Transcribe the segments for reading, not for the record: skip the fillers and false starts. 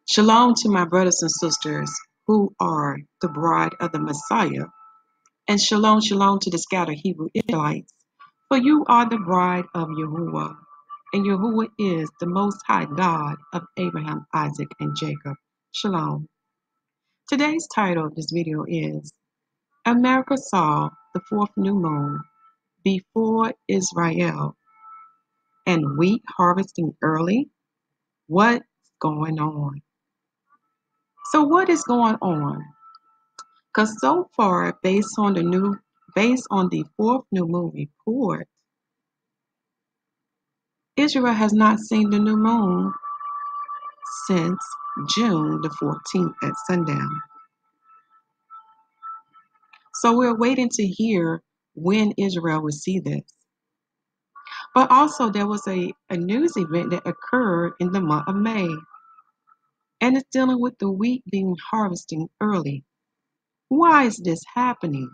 Shalom to my brothers and sisters who are the bride of the Messiah, and shalom, shalom to the scattered Hebrew Israelites, for you are the bride of Yahuwah, and Yahuwah is the Most High God of Abraham, Isaac, and Jacob. Shalom. Today's title of this video is America Saw the Fourth New Moon Before Israel and Wheat Harvesting Early. What's going on? So what is going on? Because so far, based on the fourth new moon report, Israel has not seen the new moon since June the 14th at sundown. So we're waiting to hear when Israel will see this. But also there was a news event that occurred in the month of May, and it's dealing with the wheat being harvesting early. Why is this happening?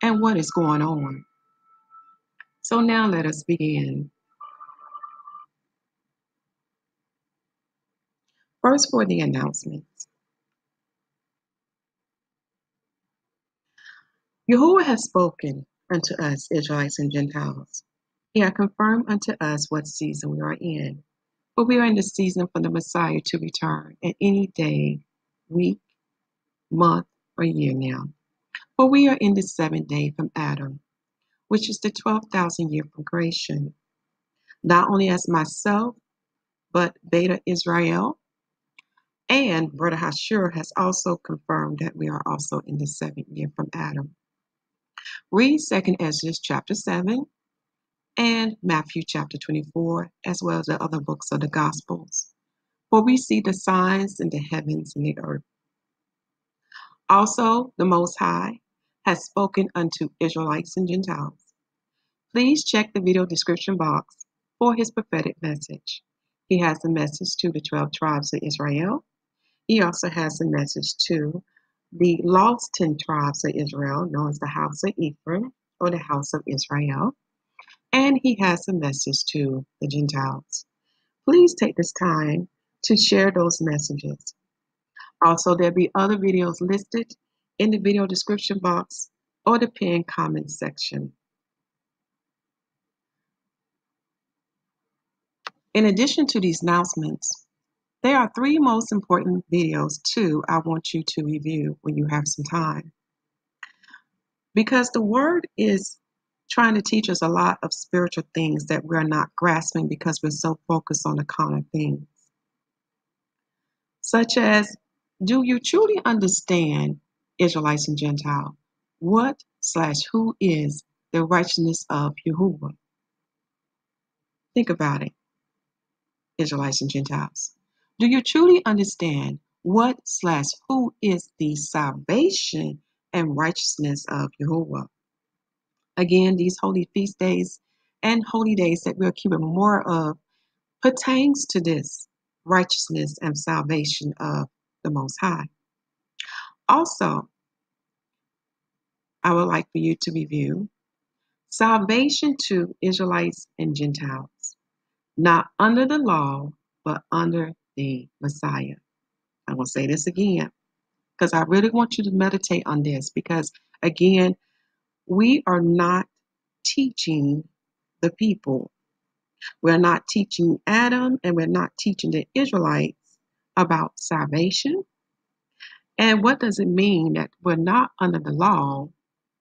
And what is going on? So now let us begin. First, for the announcements. Yahuwah has spoken unto us, Israelites and Gentiles. He hath confirmed unto us what season we are in. For we are in the season for the Messiah to return at any day, week, month, or year now. For we are in the 7th day from Adam, which is the 12,000 year from creation. Not only as myself, but Beta Israel and Brother Hashur has also confirmed that we are also in the 7th year from Adam. Read 2nd Ezra chapter 7 and Matthew chapter 24, as well as the other books of the Gospels. For we see the signs in the heavens and the earth. Also, the Most High has spoken unto Israelites and Gentiles. Please check the video description box for his prophetic message. He has a message to the 12 tribes of Israel. He also has a message to the lost 10 tribes of Israel, known as the house of Ephraim or the house of Israel. And he has a message to the Gentiles. Please take this time to share those messages. Also, there'll be other videos listed in the video description box or the pinned comment section. In addition to these announcements, there are 3 most important videos too I want you to review when you have some time. Because the word is trying to teach us a lot of spiritual things that we're not grasping because we're so focused on the common things. Such as, do you truly understand, Israelites and Gentiles, what/who is the righteousness of Yahuwah? Think about it, Israelites and Gentiles. Do you truly understand what/who is the salvation and righteousness of Yahuwah? Again, these holy feast days and holy days that we're keeping more of pertains to this righteousness and salvation of the Most High. Also, I would like for you to review salvation to Israelites and Gentiles, not under the law, but under the Messiah. I will say this again, because I really want you to meditate on this, because again, we are not teaching the people. We're not teaching Adam, and we're not teaching the Israelites about salvation. And what does it mean that we're not under the law,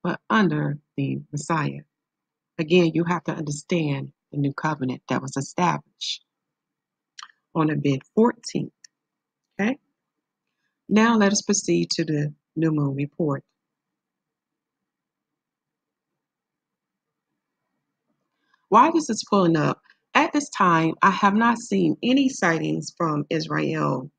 but under the Messiah? Again, you have to understand the new covenant that was established on Abib 14th. Okay? Now let us proceed to the new moon report. While this is pulling up, at this time, I have not seen any sightings from Israel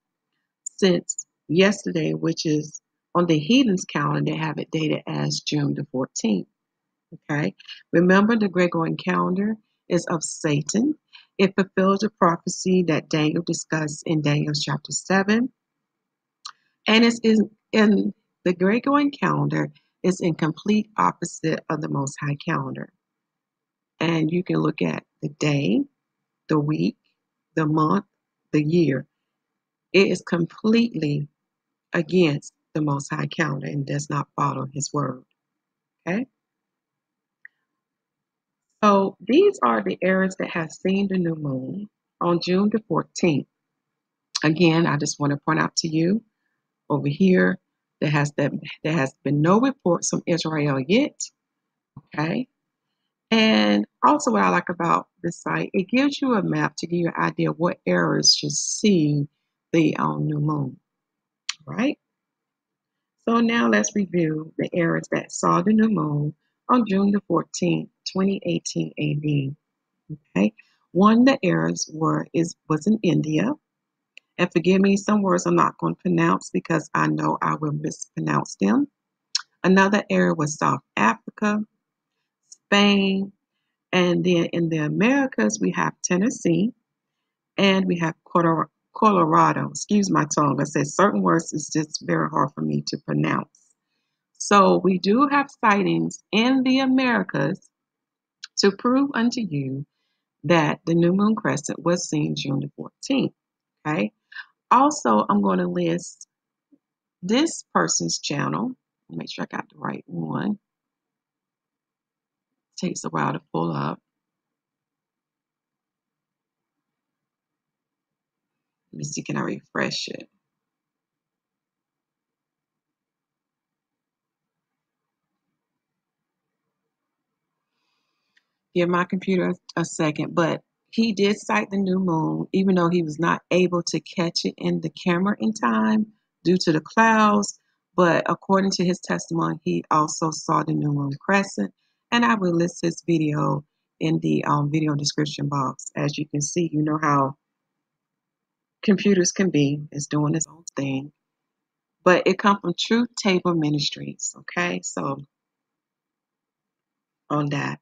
since yesterday, which is on the heathens calendar. They have it dated as June the 14th. Okay? Remember, the Gregorian calendar is of Satan. It fulfills the prophecy that Daniel discussed in Daniel chapter 7. And it's in the Gregorian calendar is in complete opposite of the Most High calendar. And you can look at the day, the week, the month, the year. It is completely against the Most High calendar and does not follow His word. Okay? So these are the areas that have seen the new moon on June the 14th. Again, I just want to point out to you over here there has been no reports from Israel yet. Okay? And also what I like about this site, it gives you a map to give you an idea of what areas should see the new moon. Right? So now let's review the areas that saw the new moon on June the 14th, 2018 AD. Okay. One of the areas was in India. And forgive me, some words I'm not going to pronounce because I know I will mispronounce them. Another area was South Africa, Spain, and then in the Americas we have Tennessee and we have Colorado. Excuse my tongue. I said certain words is just very hard for me to pronounce. So we do have sightings in the Americas to prove unto you that the new moon crescent was seen June the 14th. Okay. Also, I'm going to list this person's channel. Make sure I got the right one. It takes a while to pull up. Let me see, can I refresh it? Give my computer a second, but he did sight the new moon, even though he was not able to catch it in the camera in time due to the clouds. But according to his testimony, he also saw the new moon crescent. And I will list his video in the video description box. As you can see, you know how computers can be. It's doing its own thing. But it comes from Truth Table Ministries. Okay, so on that.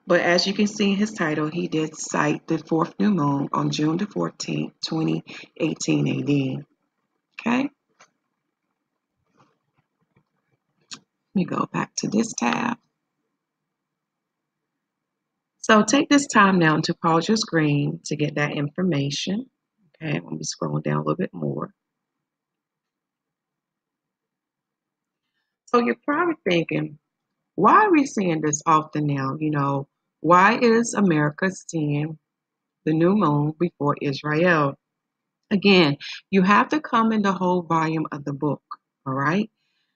But as you can see in his title, he did cite the fourth new moon on June the 14th, 2018 AD. Okay, let me go back to this tab. So take this time now to pause your screen to get that information. Okay, I'm going to be scrolling down a little bit more. So you're probably thinking, why are we seeing this often now? You know, why is America seeing the new moon before Israel? Again, you have to come in the whole volume of the book, all right?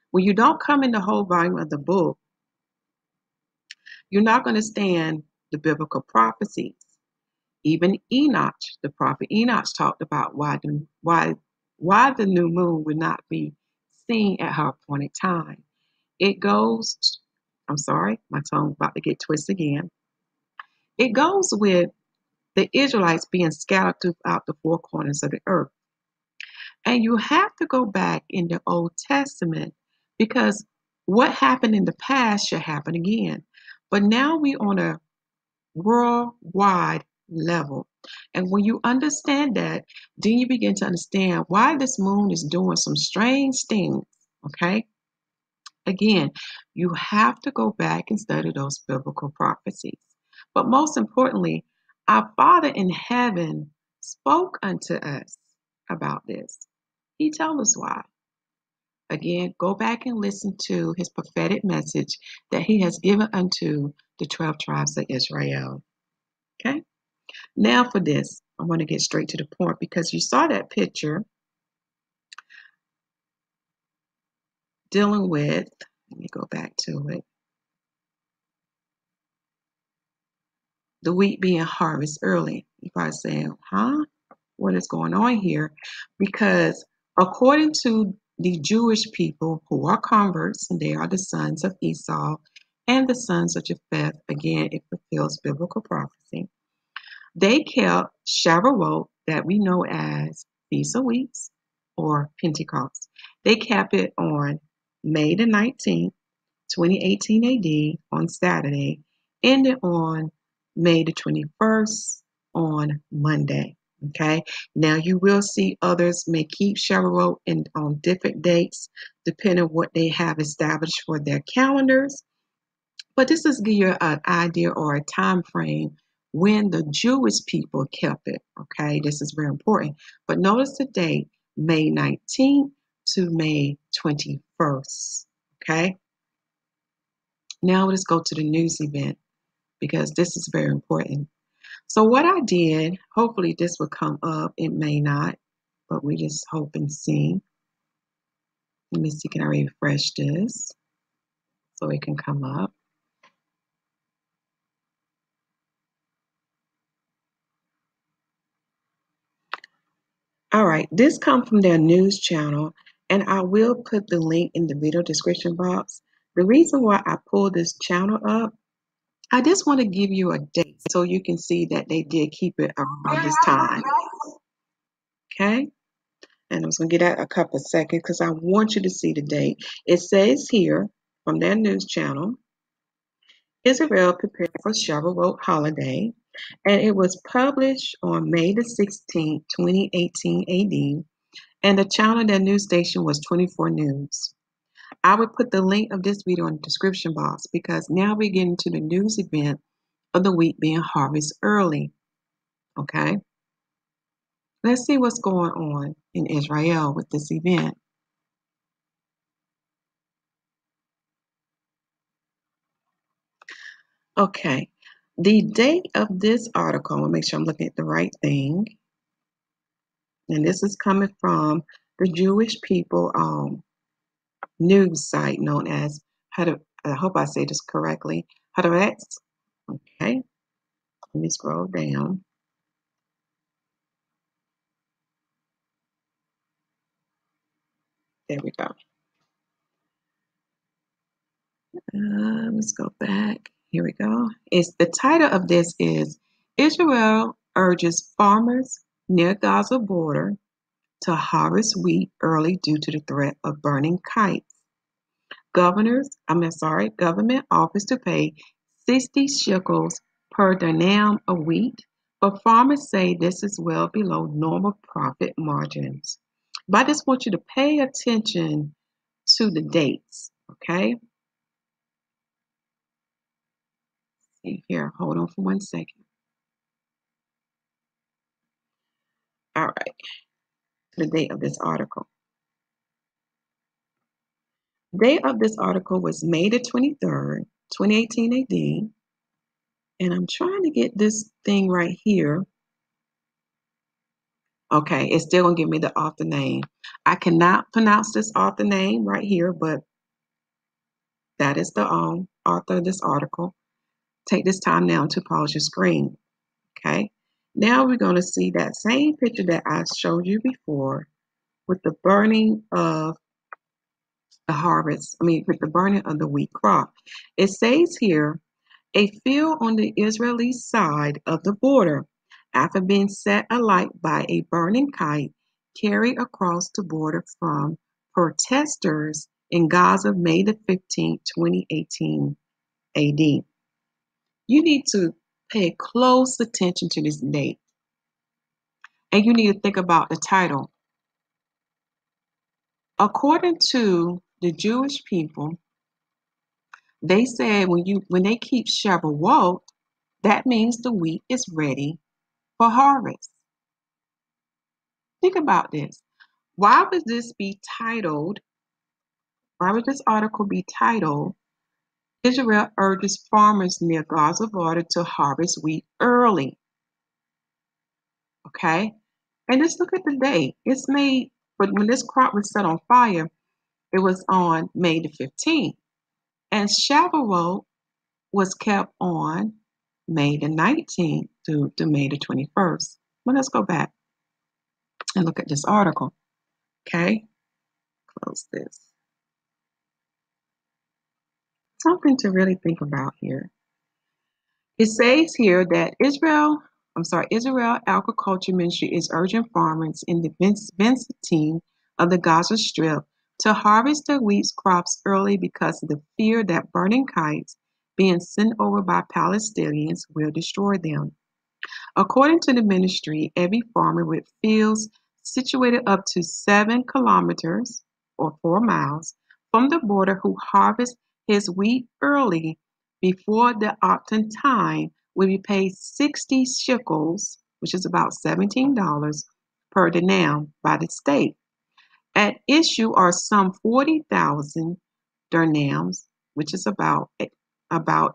When you don't come in the whole volume of the book, you're not going to stand the biblical prophecies. Even Enoch, the prophet Enoch, talked about why the new moon would not be seen at her appointed time. It goes, I'm sorry, my tongue's about to get twisted again. It goes with the Israelites being scattered throughout the four corners of the earth. And you have to go back in the Old Testament because what happened in the past should happen again. But now we're on a worldwide level. And when you understand that, then you begin to understand why this moon is doing some strange things. Okay? Again, you have to go back and study those biblical prophecies. But most importantly, our Father in heaven spoke unto us about this. He told us why. Again, go back and listen to his prophetic message that he has given unto the 12 tribes of Israel. Okay? Now for this, I want to get straight to the point because you saw that picture dealing with, let me go back to it, the wheat being harvested early. You're probably saying, huh? What is going on here? Because according to the Jewish people who are converts, and they are the sons of Esau and the sons of Japheth, again, it fulfills biblical prophecy. They kept Shavuot, that we know as Feast of Weeks or Pentecost. They kept it on May the 19th, 2018 AD on Saturday, ended on May the 21st on Monday. Okay, now you will see others may keep Shavuot on different dates depending on what they have established for their calendars. But this is give you an idea or a time frame when the Jewish people kept it. Okay, this is very important. But notice the date, May 19th to May 21st. Okay, now let's go to the news event because this is very important. So what I did, hopefully this will come up. It may not, but we just hope and see. Let me see, can I refresh this so it can come up? All right, this comes from their news channel, and I will put the link in the video description box. The reason why I pulled this channel up, I just want to give you a date so you can see that they did keep it around this time. Okay? And I'm just going to get that a couple of seconds because I want you to see the date. It says here from their news channel, Israel prepared for Shavuot holiday, and it was published on May the 16th, 2018 AD, and the channel of their news station was 24 News. I would put the link of this video in the description box because now we get into the news event of the wheat being harvested early. Okay? Let's see what's going on in Israel with this event. Okay. The date of this article, I'll make sure I'm looking at the right thing. And this is coming from the Jewish people news site known as, I hope I say this correctly, Haaretz. Okay. Let me scroll down. There we go. Let's go back. Here we go. The title of this is Israel urges farmers near Gaza border to harvest wheat early due to the threat of burning kites. Government offers to pay 60 shekels per dynam of wheat, but farmers say this is well below normal profit margins. But I just want you to pay attention to the dates, okay? See here, hold on for 1 second. All right, the date of this article. The date of this article was May the 23rd, 2018 AD. And I'm trying to get this thing right here. Okay, it's still gonna give me the author name. I cannot pronounce this author name right here, but that is the author of this article. Take this time now to pause your screen. Okay, now we're gonna see that same picture that I showed you before with the burning of the harvest. With the burning of the wheat crop. It says here, a field on the Israeli side of the border, after being set alight by a burning kite, carried across the border from protesters in Gaza, May the 15th, 2018 AD. You need to pay close attention to this date. And you need to think about the title. According to the Jewish people, they said when they keep Shavuot, that means the wheat is ready for harvest. Think about this. Why would this be titled? Why would this article be titled, Israel urges farmers near Gaza border to harvest wheat early? Okay? And just look at the date. It's made, but when this crop was set on fire, it was on May the 15th. And Shavuot was kept on May the 19th to May the 21st. Well, let's go back and look at this article. Okay? Close this. Something to really think about here. It says here that Israel Agriculture Ministry is urging farmers in the vicinity of the Gaza Strip to harvest their wheat crops early because of the fear that burning kites being sent over by Palestinians will destroy them. According to the ministry, every farmer with fields situated up to 7 kilometers or 4 miles from the border who harvests his wheat early before the autumn time will be paid 60 shekels, which is about $17 per denam by the state. At issue are some 40,000 dirhams, which is about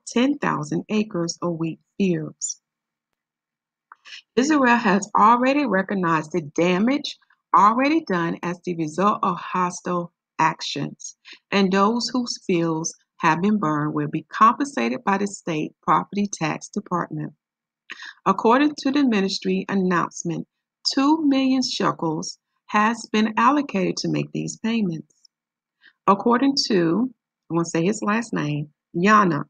10,000 acres of wheat fields. Israel has already recognized the damage already done as the result of hostile actions, and those whose fields have been burned will be compensated by the state property tax department. According to the ministry announcement, 2 million shekels has been allocated to make these payments. According to, I want to say his last name, Yana,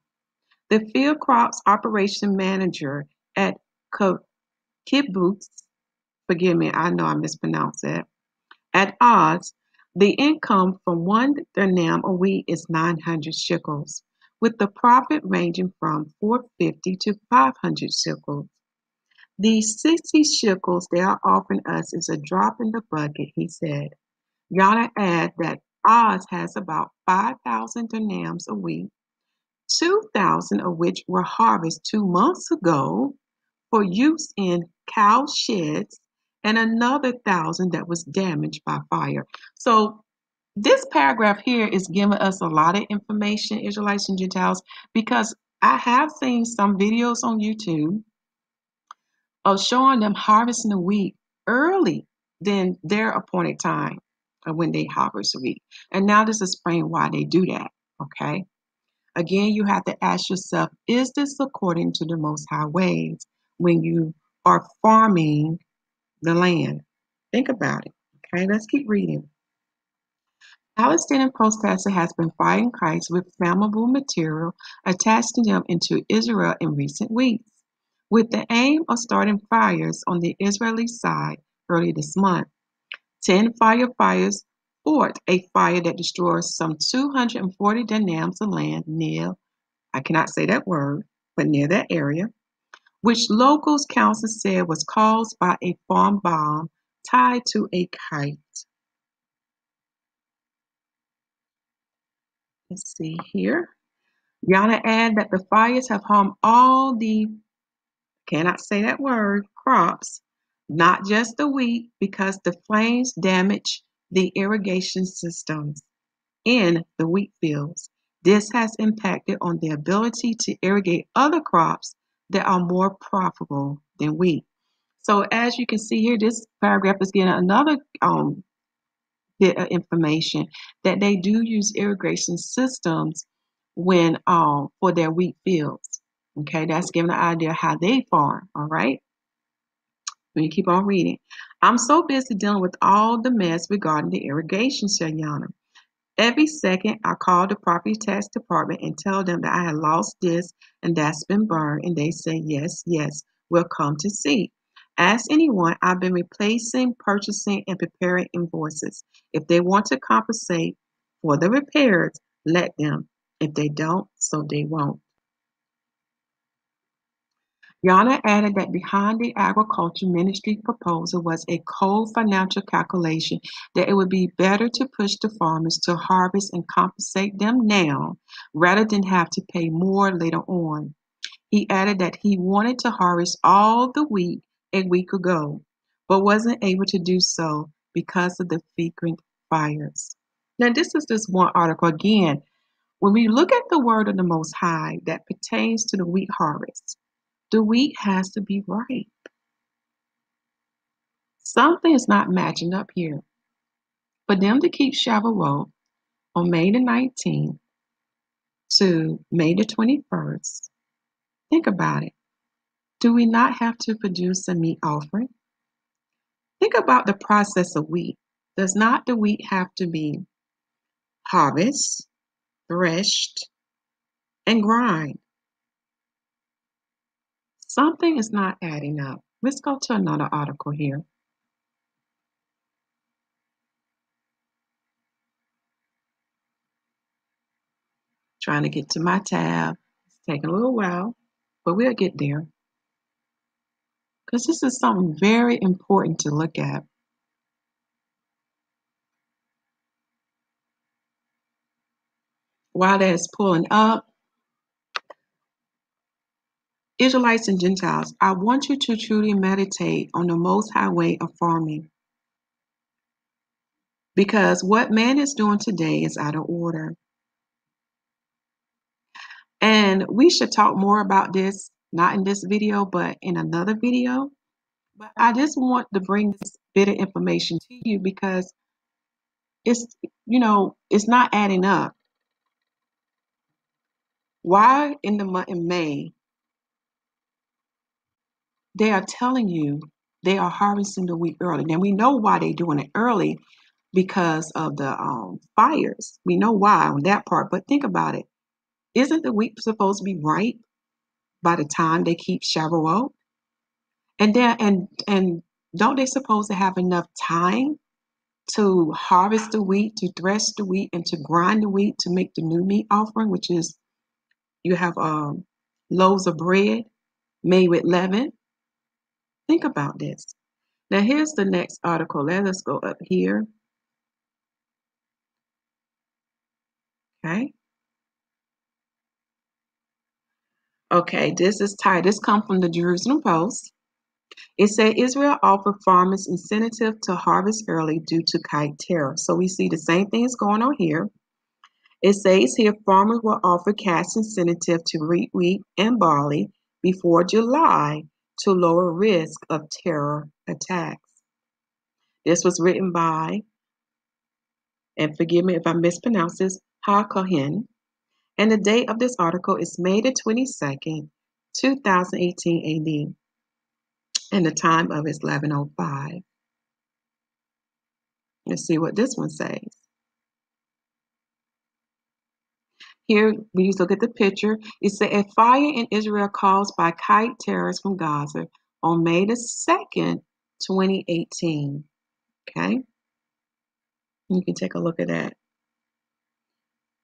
the field crops operation manager at Kibbutz, forgive me, I know I mispronounced that, at Oz, the income from 1 dirham a week is 900 shekels, with the profit ranging from 450 to 500 shekels. The 60 shekels they are offering us is a drop in the bucket, he said. Yana add that Oz has about 5,000 dirhams a week, 2,000 of which were harvested 2 months ago for use in cow sheds, and another 1,000 that was damaged by fire. So this paragraph here is giving us a lot of information, Israelites and Gentiles, because I have seen some videos on YouTube of showing them harvesting the wheat early than their appointed time of when they harvest the wheat. And now this is explain why they do that, okay? Again, you have to ask yourself, is this according to the Most High ways when you are farming the land? Think about it, okay? Let's keep reading. Palestinian protesters has been fighting Christ with flammable material attached to them into Israel in recent weeks, with the aim of starting fires on the Israeli side early this month. 10 firefighters fought a fire that destroyed some 240 dirhams of land near, I cannot say that word, but near that area, which locals council said was caused by a farm bomb tied to a kite. Let's see here. Yana add that the fires have harmed all the, cannot say that word, crops, not just the wheat, because the flames damage the irrigation systems in the wheat fields. This has impacted on the ability to irrigate other crops that are more profitable than wheat. So as you can see here, this paragraph is getting another bit of information that they do use irrigation systems when for their wheat fields. Okay, that's giving an idea how they farm. All right, when you keep on reading, I'm so busy dealing with all the mess regarding the irrigation, said Yana. Every second, I call the property tax department and tell them that I had lost this and that's been burned, and they say, yes, yes, we'll come to see. Ask anyone, I've been replacing, purchasing, and preparing invoices. If they want to compensate for the repairs, let them. If they don't, so they won't. Yana added that behind the agriculture ministry proposal was a cold financial calculation that it would be better to push the farmers to harvest and compensate them now rather than have to pay more later on. He added that he wanted to harvest all the wheat a week ago, but wasn't able to do so because of the frequent fires. Now, this is just one article. Again, when we look at the word of the Most High that pertains to the wheat harvest, the wheat has to be right. Something is not matching up here. For them to keep Shavuot on May the 19th to May the 21st, think about it. Do we not have to produce a meat offering? Think about the process of wheat. Does not the wheat have to be harvested, threshed, and grind? Something is not adding up. Let's go to another article here. Trying to get to my tab. It's taking a little while, but we'll get there. Because this is something very important to look at. While that's pulling up, Israelites and Gentiles, I want you to truly meditate on the most high way of farming. Because what man is doing today is out of order. And we should talk more about this, not in this video, but in another video. But I just want to bring this bit of information to you because it's, it's not adding up. Why in the month of May, they are telling you they are harvesting the wheat early. Now we know why they're doing it early because of the fires. We know why on that part, but think about it. Isn't the wheat supposed to be ripe by the time they keep Shavuot? And then and don't they supposed to have enough time to harvest the wheat, to thresh the wheat, and to grind the wheat to make the new meat offering, which is you have loaves of bread made with leaven. Think about this. Now here's the next article. Let us go up here. Okay. Okay, this is tied. This comes from the Jerusalem Post. It said Israel offered farmers incentive to harvest early due to kite terror. So we see the same things going on here. It says here farmers will offer cash incentive to reap wheat and barley before July to lower risk of terror attacks. This was written by, and forgive me if I mispronounce this, HaKohen. And the date of this article is May the 22nd, 2018 AD. And the time of it is 11:05. Let's see what this one says. Here, when you look at the picture, it says a fire in Israel caused by kite terrorists from Gaza on May the 2nd, 2018. Okay, you can take a look at that.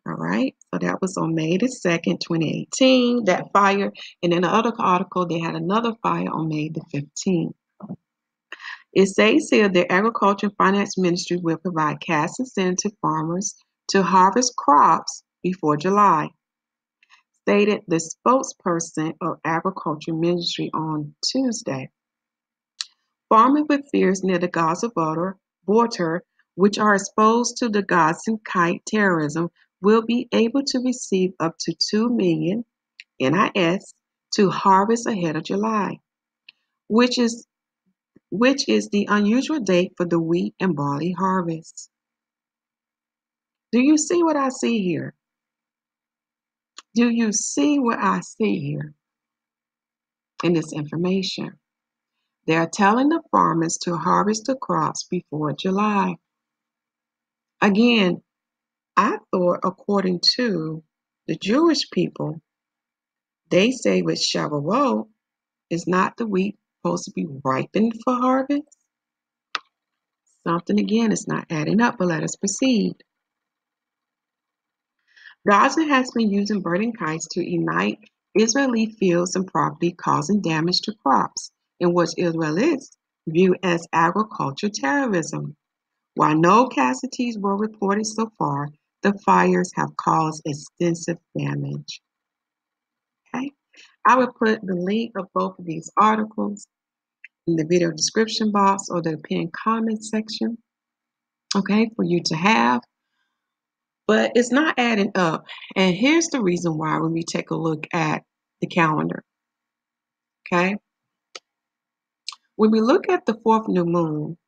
All right, so that was on May the 2nd, 2018, that fire. And in the other article, they had another fire on May the 15th. It says here the Agriculture and Finance Ministry will provide cash incentive to farmers to harvest crops before July, stated the spokesperson of Agriculture Ministry on Tuesday. Farmers with fields near the Gaza border, which are exposed to the Gazan kite terrorism, will be able to receive up to 2 million NIS to harvest ahead of July, which is the unusual date for the wheat and barley harvest. Do you see what I see here? Do you see what I see here in this information? They are telling the farmers to harvest the crops before July. Again, I thought according to the Jewish people, they say with Shavuot is not the wheat supposed to be ripened for harvest? Something again is not adding up, but let us proceed. Gaza has been using burning kites to ignite Israeli fields and property, causing damage to crops, in what Israelis view as agricultural terrorism. While no casualties were reported so far, the fires have caused extensive damage. Okay, I will put the link of both of these articles in the video description box or the pinned comment section, okay, for you to have. But it's not adding up. And here's the reason why when we take a look at the calendar. Okay. When we look at the fourth new moon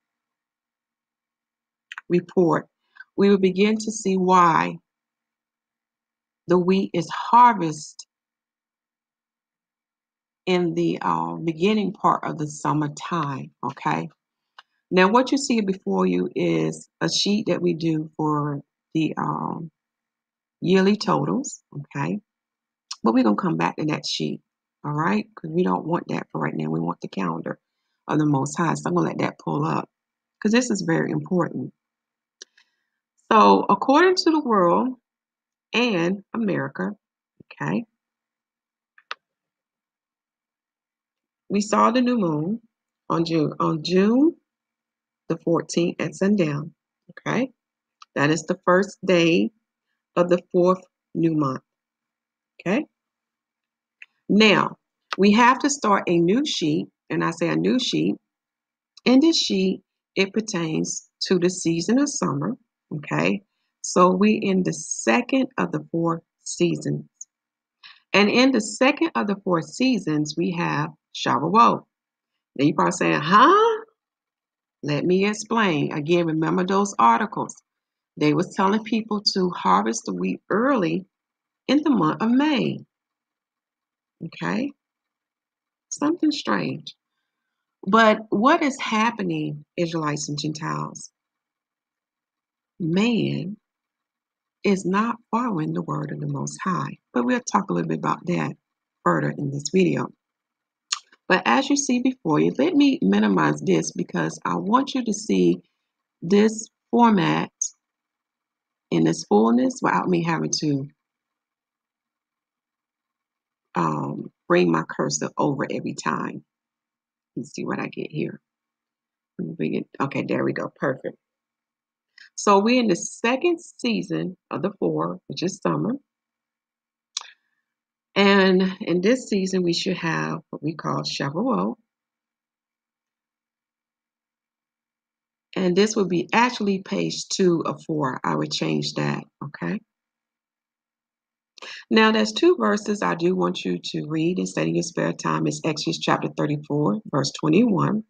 report, we will begin to see why the wheat is harvested in the beginning part of the summertime. Okay. Now, what you see before you is a sheet that we do for the yearly totals. Okay. But we're going to come back to that sheet. All right. Because we don't want that for right now. We want the calendar of the Most High. So I'm going to let that pull up because this is very important. So according to the world and America, okay, we saw the new moon on June the 14th at sundown. Okay, that is the first day of the fourth new month. Okay, now We have to start a new sheet, and I say a new sheet. In this sheet, it pertains to the season of summer, okay? So we in the second of the 4 seasons. And in the second of the 4 seasons, we have YAHUWAH. Now you're probably saying, huh? Let me explain. Again, remember those articles. They was telling people to harvest the wheat early in the month of May. Okay? Something strange. But what is happening, Israelites and Gentiles? Man is not following the word of the Most High. But we'll talk a little bit about that further in this video. But as you see before you, let me minimize this because I want you to see this format in its fullness without me having to bring my cursor over every time. Let's see what I get here. Okay, there we go. Perfect. So we're in the second season of the 4, which is summer. And in this season, we should have what we call YAHUWAH. And this would be actually page 2 of 4. I would change that, okay? Now, there's 2 verses I do want you to read and study in your spare time. It's Exodus chapter 34, verse 21.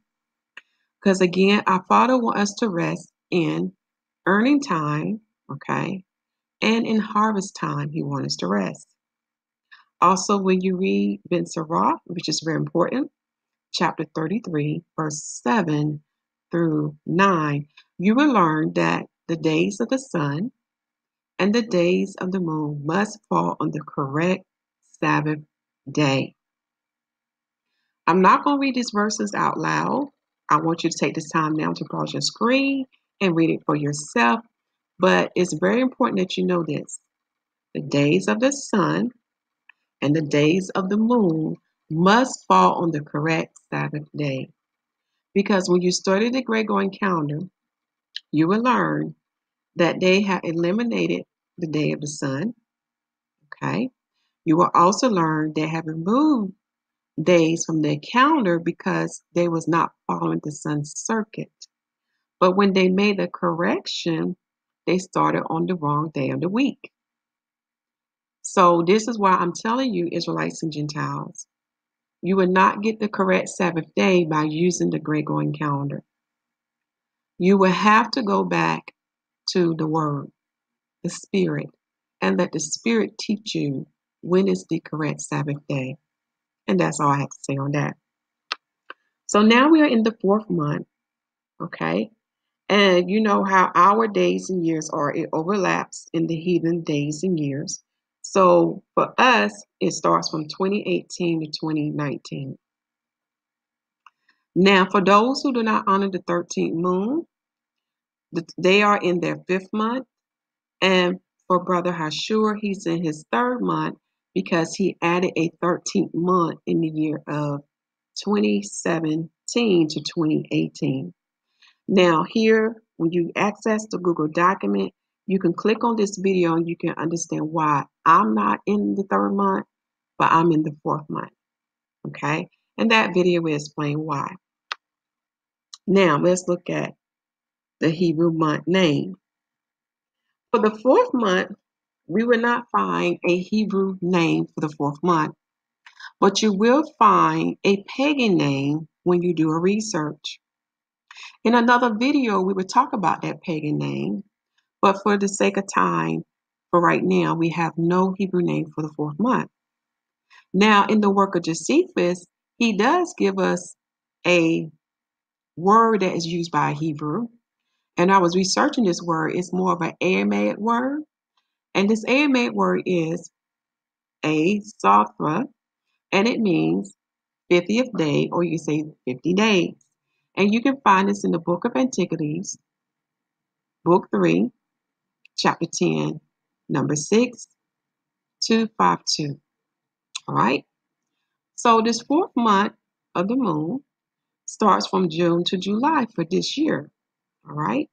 Because again, our Father wants us to rest in earning time, okay? And in harvest time, He wants us to rest. Also, when you read Ben Sirach, which is very important, chapter 33, verse 7 through 9, you will learn that the days of the sun and the days of the moon must fall on the correct Sabbath day. I'm not going to read these verses out loud. I want you to take this time now to pause your screen and read it for yourself. But it's very important that you know this. The days of the sun and the days of the moon must fall on the correct Sabbath day. Because when you study the Gregorian calendar, you will learn that they have eliminated the day of the sun. Okay. You will also learn they have removed days from their calendar because they was not following the sun's circuit. But when they made the correction, they started on the wrong day of the week. So this is why I'm telling you, Israelites and Gentiles, you will not get the correct Sabbath day by using the Gregorian calendar. You will have to go back to the Word, the Spirit, and let the Spirit teach you when is the correct Sabbath day. And that's all I have to say on that. So now we are in the 4th month, okay? And you know how our days and years are. It overlaps in the heathen days and years. So for us, it starts from 2018 to 2019. Now, for those who do not honor the 13th moon, they are in their 5th month. And for Brother Hashur, he's in his 3rd month because he added a 13th month in the year of 2017 to 2018. Now here, when you access the Google document, you can click on this video and you can understand why I'm not in the 3rd month, but I'm in the 4th month, okay? And that video will explain why. Now, let's look at the Hebrew month name. For the 4th month, we will not find a Hebrew name for the 4th month, but you will find a pagan name when you do a research. In another video, we will talk about that pagan name, but for the sake of time, for right now, we have no Hebrew name for the 4th month. Now, in the work of Josephus, he does give us a word that is used by Hebrew. And I was researching this word. It's more of an Aramaic word. And this Aramaic word is a Sathra, and it means 50th day, or you say 50 days. And you can find this in the Book of Antiquities, Book 3, Chapter 10, number 6252. All right. So this 4th month of the moon starts from June to July for this year. All right.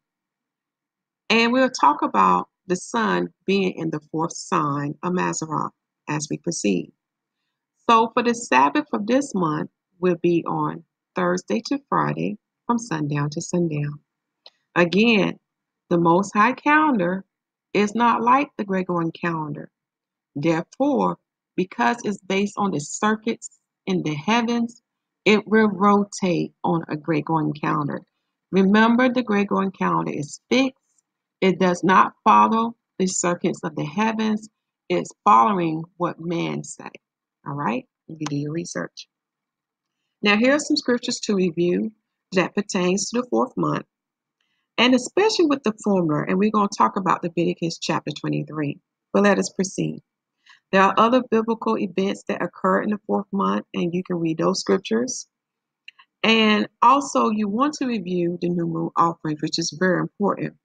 And we'll talk about the sun being in the 4th sign of Mazarah as we proceed. So for the Sabbath of this month will be on Thursday to Friday from sundown to sundown. Again, the Most High calendar is not like the Gregorian calendar. Therefore, because it's based on the circuits in the heavens, it will rotate on a Gregorian calendar. Remember, the Gregorian calendar is fixed. It does not follow the circuits of the heavens. It's following what man say. All right? You can do your research. Now, here are some scriptures to review that pertains to the fourth month, and especially with the formula. And we're going to talk about Leviticus chapter 23. But let us proceed. There are other biblical events that occur in the fourth month, and you can read those scriptures. And also, you want to review the new moon offerings, which is very important.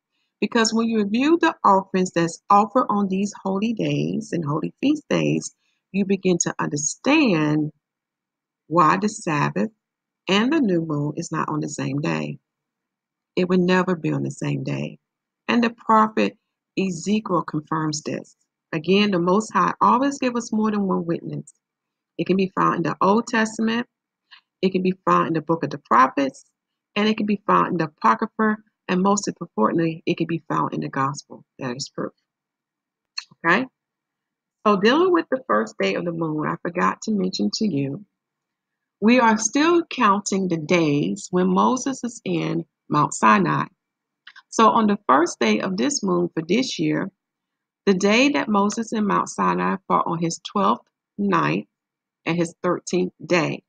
Because when you review the offerings that's offered on these holy days and holy feast days, you begin to understand why the Sabbath and the new moon is not on the same day. It would never be on the same day. And the prophet Ezekiel confirms this. Again, the Most High always gives us more than one witness. It can be found in the Old Testament, it can be found in the book of the prophets, and it can be found in the Apocrypha, and most importantly, it can be found in the Gospel. That is proof. Okay? So dealing with the first day of the moon, I forgot to mention to you, we are still counting the days when Moses is in Mount Sinai. So on the first day of this moon for this year, the day that Moses in Mount Sinai fought on his 12th night and his 13th day.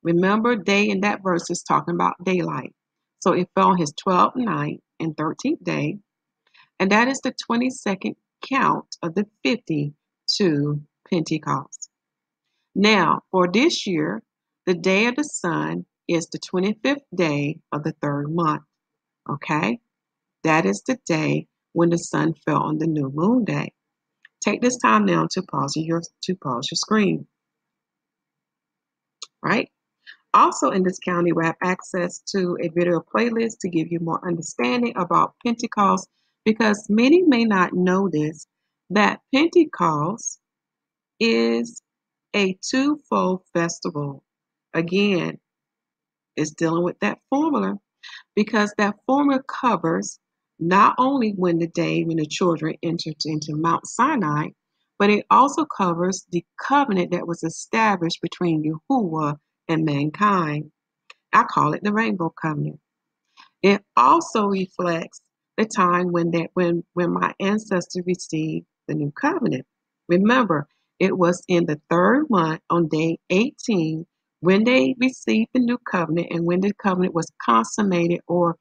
Remember, day in that verse is talking about daylight. So it fell on his 12th night and 13th day, and that is the 22nd count of the 50 to Pentecost. Now, for this year, the day of the sun is the 25th day of the third month. Okay? That is the day when the sun fell on the new moon day. Take this time now to pause your screen. Right? Also in this county, we have access to a video playlist to give you more understanding about Pentecost, because many may not know this, that Pentecost is a twofold festival. Again, it's dealing with that formula, because that formula covers not only when the children entered into Mount Sinai, but it also covers the covenant that was established between Yahuwah and mankind. I call it the Rainbow Covenant. It also reflects the time when my ancestors received the new covenant. Remember, it was in the third month on day 18 when they received the new covenant and when the covenant was consummated or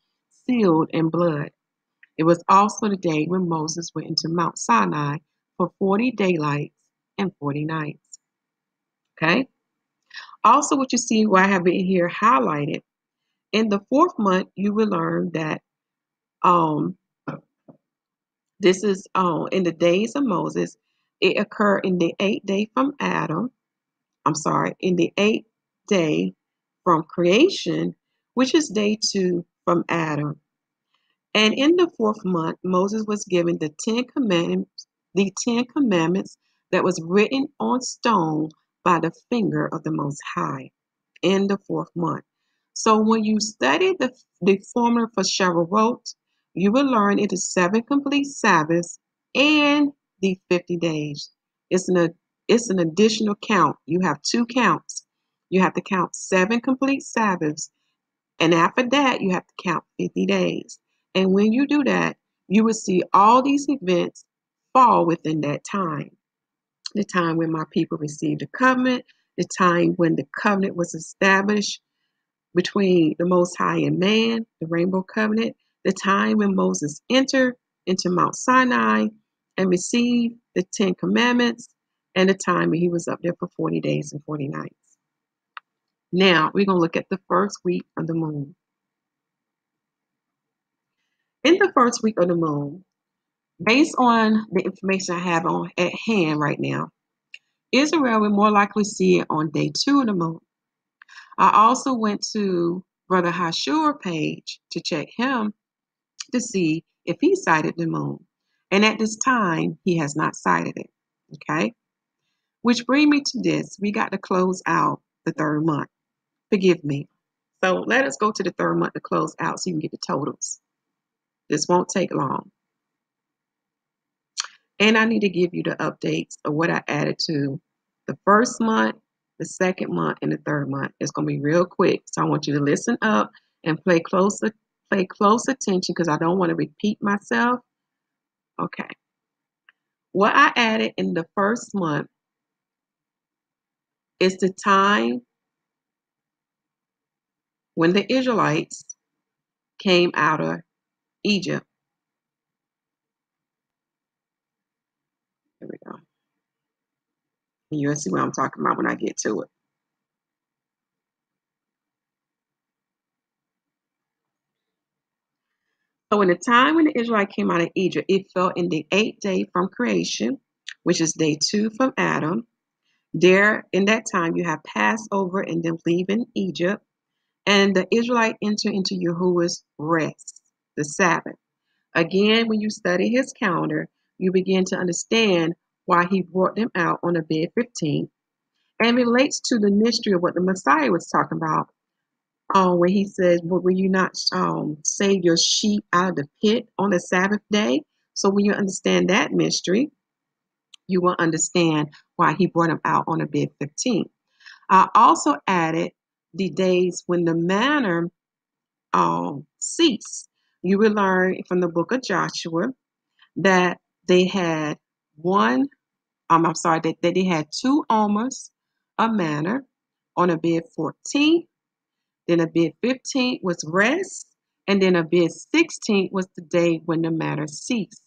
sealed in blood. It was also the day when Moses went into Mount Sinai for 40 daylights and 40 nights. Okay? Also, what you see, what I have it here highlighted, in the fourth month, you will learn that this is in the days of Moses. It occurred in the 8th day from Adam. In the 8th day from creation, which is day 2 from Adam. And in the fourth month, Moses was given the Ten Commandments that was written on stone by the finger of the Most High in the fourth month. So when you study the formula for Shavuot, you will learn it is 7 complete Sabbaths and the 50 days. It's an additional count. You have 2 counts. You have to count 7 complete Sabbaths, and after that, you have to count 50 days. And when you do that, you will see all these events fall within that time. The time when my people received the covenant, the time when the covenant was established between the Most High and man, the Rainbow Covenant, the time when Moses entered into Mount Sinai and received the 10 Commandments, and the time when he was up there for 40 days and 40 nights. Now, we're going to look at the first week of the moon. In the first week of the moon, based on the information I have at hand right now, Israel will more likely see it on day 2 of the moon. I also went to Brother Yahushua page to check him to see if he sighted the moon. And at this time, he has not sighted it. Okay? Which brings me to this. We got to close out the third month. Forgive me. So let us go to the third month to close out so you can get the totals. This won't take long. And I need to give you the updates of what I added to the first month, the second month, and the third month. It's going to be real quick. So I want you to listen up and pay close attention because I don't want to repeat myself. Okay. What I added in the first month is the time when the Israelites came out of Egypt. Here we go. And you'll see what I'm talking about when I get to it. So in the time when the Israelites came out of Egypt, it fell in the 8th day from creation, which is day 2 from Adam. There, in that time, you have Passover and them leaving Egypt. And the Israelite enter into Yahuwah's rest, the Sabbath. Again, when you study his calendar, you begin to understand why he brought them out on the bed 15 and relates to the mystery of what the Messiah was talking about. When he says, well, will you not save your sheep out of the pit on the Sabbath day? So when you understand that mystery, you will understand why he brought them out on the bed 15. I also added the days when the manna ceased. You will learn from the book of Joshua that they had that they had 2 omers of manna on a bed 14. Then a bed 15 was rest, and then a bed 16 was the day when the manna ceased.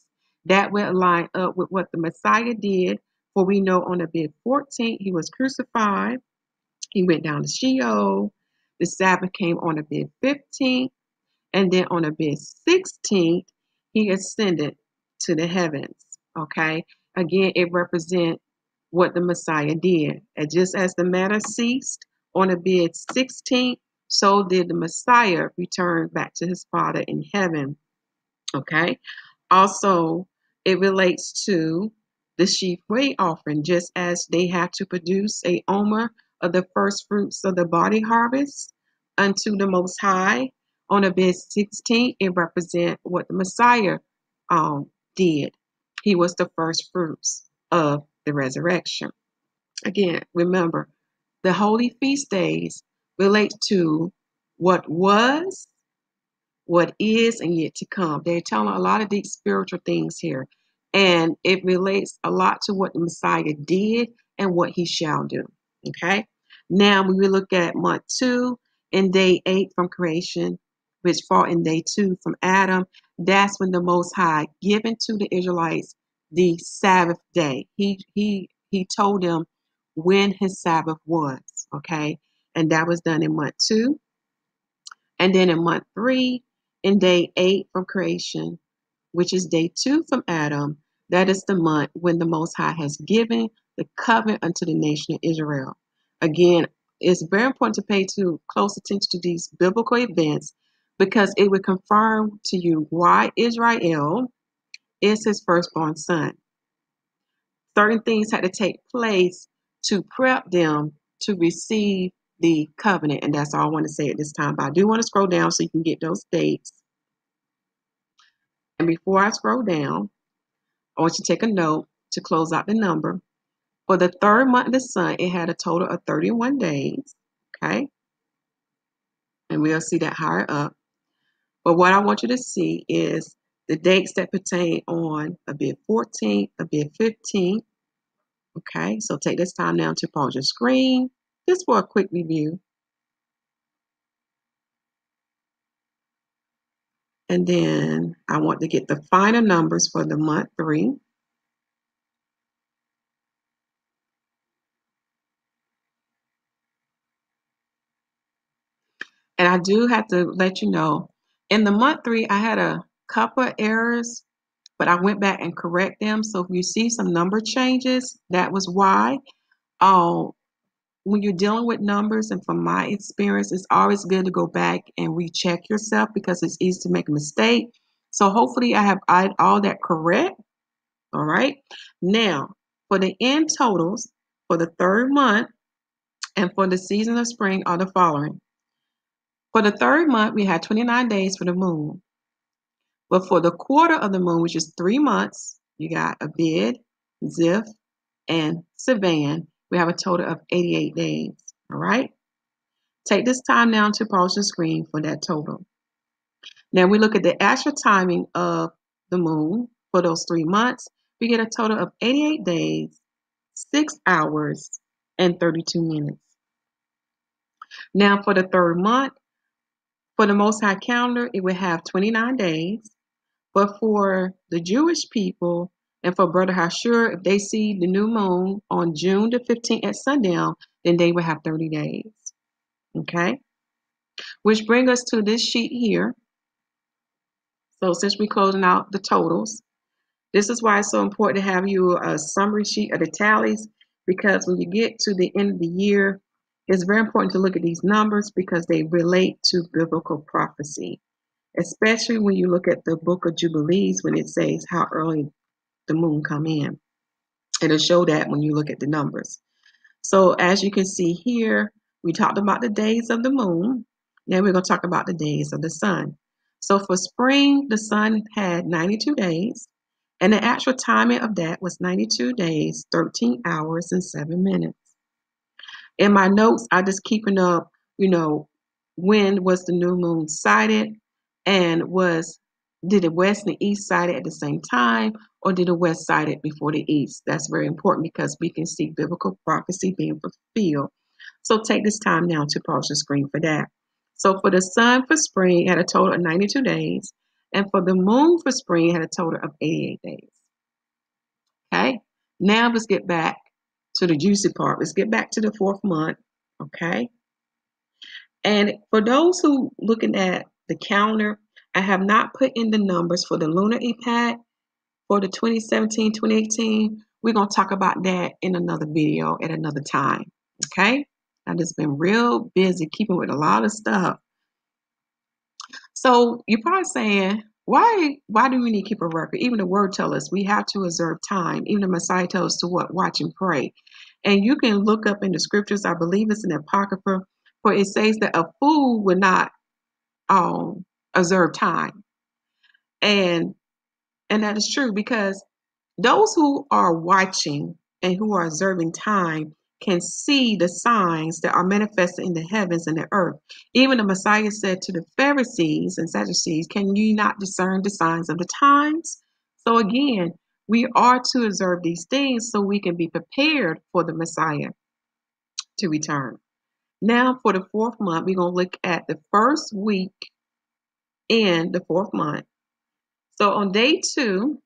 That will line up with what the Messiah did, for we know on a bed 14 he was crucified, he went down to Sheol, the Sabbath came on a bed 15, and then on a bed 16 he ascended to the heavens. Okay, again, it represents what the Messiah did. And just as the manna ceased on a bed 16, so did the Messiah return back to his Father in heaven. Okay. Also, it relates to the sheaf weight offering, just as they have to produce a omer of the first fruits of the body harvest unto the Most High. On a bed 16, it represents what the Messiah did. He was the first fruits of the resurrection. Again, remember, the holy feast days relate to what was, what is, and yet to come. They're telling a lot of deep spiritual things here. And it relates a lot to what the Messiah did and what he shall do. Okay. Now, when we look at month 2 and day 8 from creation, which fall in day 2 from Adam, that's when the Most High given to the Israelites the Sabbath day. He told them when his Sabbath was. Okay. And that was done in month 2. And then in month 3, in day 8 from creation, which is day 2 from Adam, that is the month when the Most High has given the covenant unto the nation of Israel. Again, it's very important to pay close attention to these biblical events because it will confirm to you why Israel is his firstborn son. Certain things had to take place to prep them to receive the covenant, and that's all I want to say at this time. But I do want to scroll down so you can get those dates. And before I scroll down, I want you to take a note to close out the number. For the third month of the sun, it had a total of 31 days. Okay. And we'll see that higher up. But what I want you to see is the dates that pertain on a bid 14, a bid 15. Okay. So take this time now to pause your screen just for a quick review. And then I want to get the final numbers for the month 3. And I do have to let you know, in the month 3, I had a couple of errors, but I went back and correct them. So if you see some number changes, that was why. When you're dealing with numbers, and from my experience, it's always good to go back and recheck yourself because it's easy to make a mistake. So hopefully I have all that correct. All right. Now, for the end totals, for the third month, and for the season of spring are the following. For the third month, we had 29 days for the moon. But for the quarter of the moon, which is 3 months, you got Abib, Ziph, and Sivan. We have a total of 88 days. All right? Take this time now to pause the screen for that total. Now we look at the actual timing of the moon for those 3 months. We get a total of 88 days, 6 hours, and 32 minutes. Now for the third month, for the Most High calendar, it would have 29 days. But for the Jewish people and for Brother Hashur, if they see the new moon on June the 15th at sundown, then they will have 30 days. Okay? Which brings us to this sheet here. So since we're closing out the totals, this is why it's so important to have you a summary sheet of the tallies, because when you get to the end of the year, it's very important to look at these numbers because they relate to biblical prophecy, especially when you look at the book of Jubilees when it says how early the moon come in. It'll show that when you look at the numbers. So as you can see here, we talked about the days of the moon. Now we're going to talk about the days of the sun. So for spring, the sun had 92 days, and the actual timing of that was 92 days, 13 hours, and 7 minutes. In my notes, I just keeping up, when was the new moon sighted, and did the west and the east sighted at the same time, or did the west sighted before the east? That's very important because we can see biblical prophecy being fulfilled. So take this time now to pause the screen for that. So for the sun for spring, it had a total of 92 days, and for the moon for spring, it had a total of 88 days. Okay, now let's get back to the juicy part. Let's get back to the fourth month. Okay, and for those who looking at the calendar, I have not put in the numbers for the lunar epoch for the 2017-2018. We're going to talk about that in another video at another time. Okay, I've just been real busy keeping with a lot of stuff. So you're probably saying, why do we need to keep a record? Even the word tells us we have to observe time. Even the Messiah tells us to what? Watch and pray. And you can look up in the scriptures, I believe it's in the Apocrypha, where it says that a fool will not observe time. And that is true because those who are watching and who are observing time can see the signs that are manifested in the heavens and the earth. Even the Messiah said to the Pharisees and Sadducees, can you not discern the signs of the times? So again, we are to observe these things so we can be prepared for the Messiah to return. Now for the fourth month, we're going to look at the first week in the fourth month. So on day 2,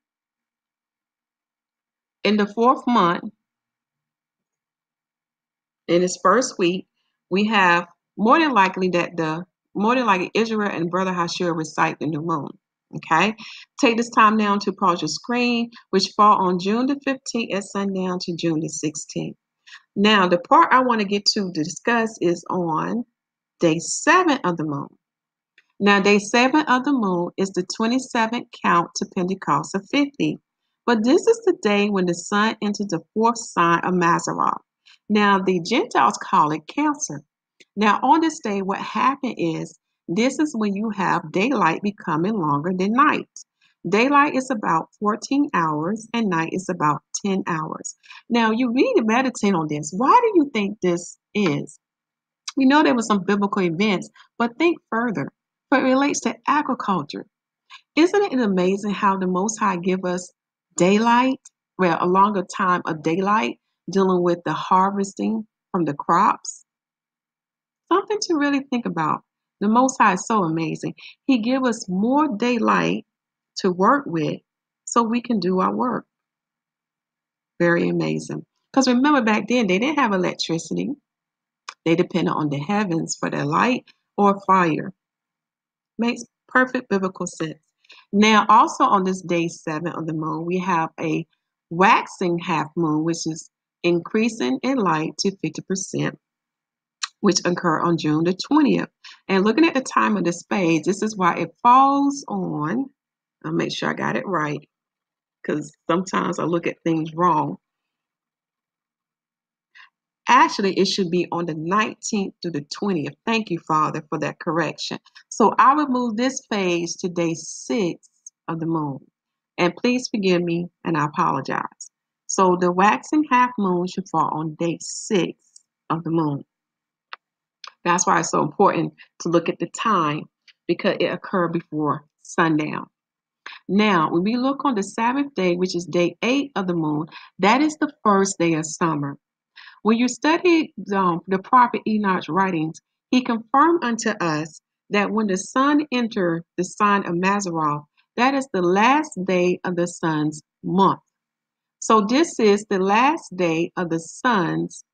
in the fourth month, in its first week, we have more than likely Israel and Brother Hashur recite the new moon. Okay, take this time now to pause your screen, which fall on June the 15th at sundown to June the 16th. Now, the part I want to get to discuss is on day 7 of the moon. Now, day 7 of the moon is the 27th count to Pentecost of 50. But this is the day when the sun enters the 4th sign of Mazzaroth. Now, the Gentiles call it Cancer. Now, on this day, what happened is this is when you have daylight becoming longer than night. Daylight is about 14 hours and night is about 10 hours. Now, you need to meditate on this. Why do you think this is? We know there were some biblical events, but think further. For it relates to agriculture. Isn't it amazing how the Most High give us daylight, well, a longer time of daylight, dealing with the harvesting from the crops? Something to really think about. The Most High is so amazing. He give us more daylight to work with so we can do our work. Very amazing. Because remember back then, they didn't have electricity. They depended on the heavens for their light or fire. Makes perfect biblical sense. Now, also on this day 7 of the moon, we have a waxing half moon, which is increasing in light to 50%, which occur on June the 20th. And looking at the time of the spades, this is why it falls on, I'll make sure I got it right, because sometimes I look at things wrong. Actually, it should be on the 19th through the 20th. Thank you, Father, for that correction. So I will move this phase to day 6 of the moon. And please forgive me, and I apologize. So the waxing half moon should fall on day 6 of the moon. That's why it's so important to look at the time, because it occurred before sundown. Now, when we look on the Sabbath day, which is day 8 of the moon, that is the first day of summer. When you study the prophet Enoch's writings, he confirmed unto us that when the sun entered the sign of Mazzaroth, that is the last day of the sun's month. So this is the last day of the sun's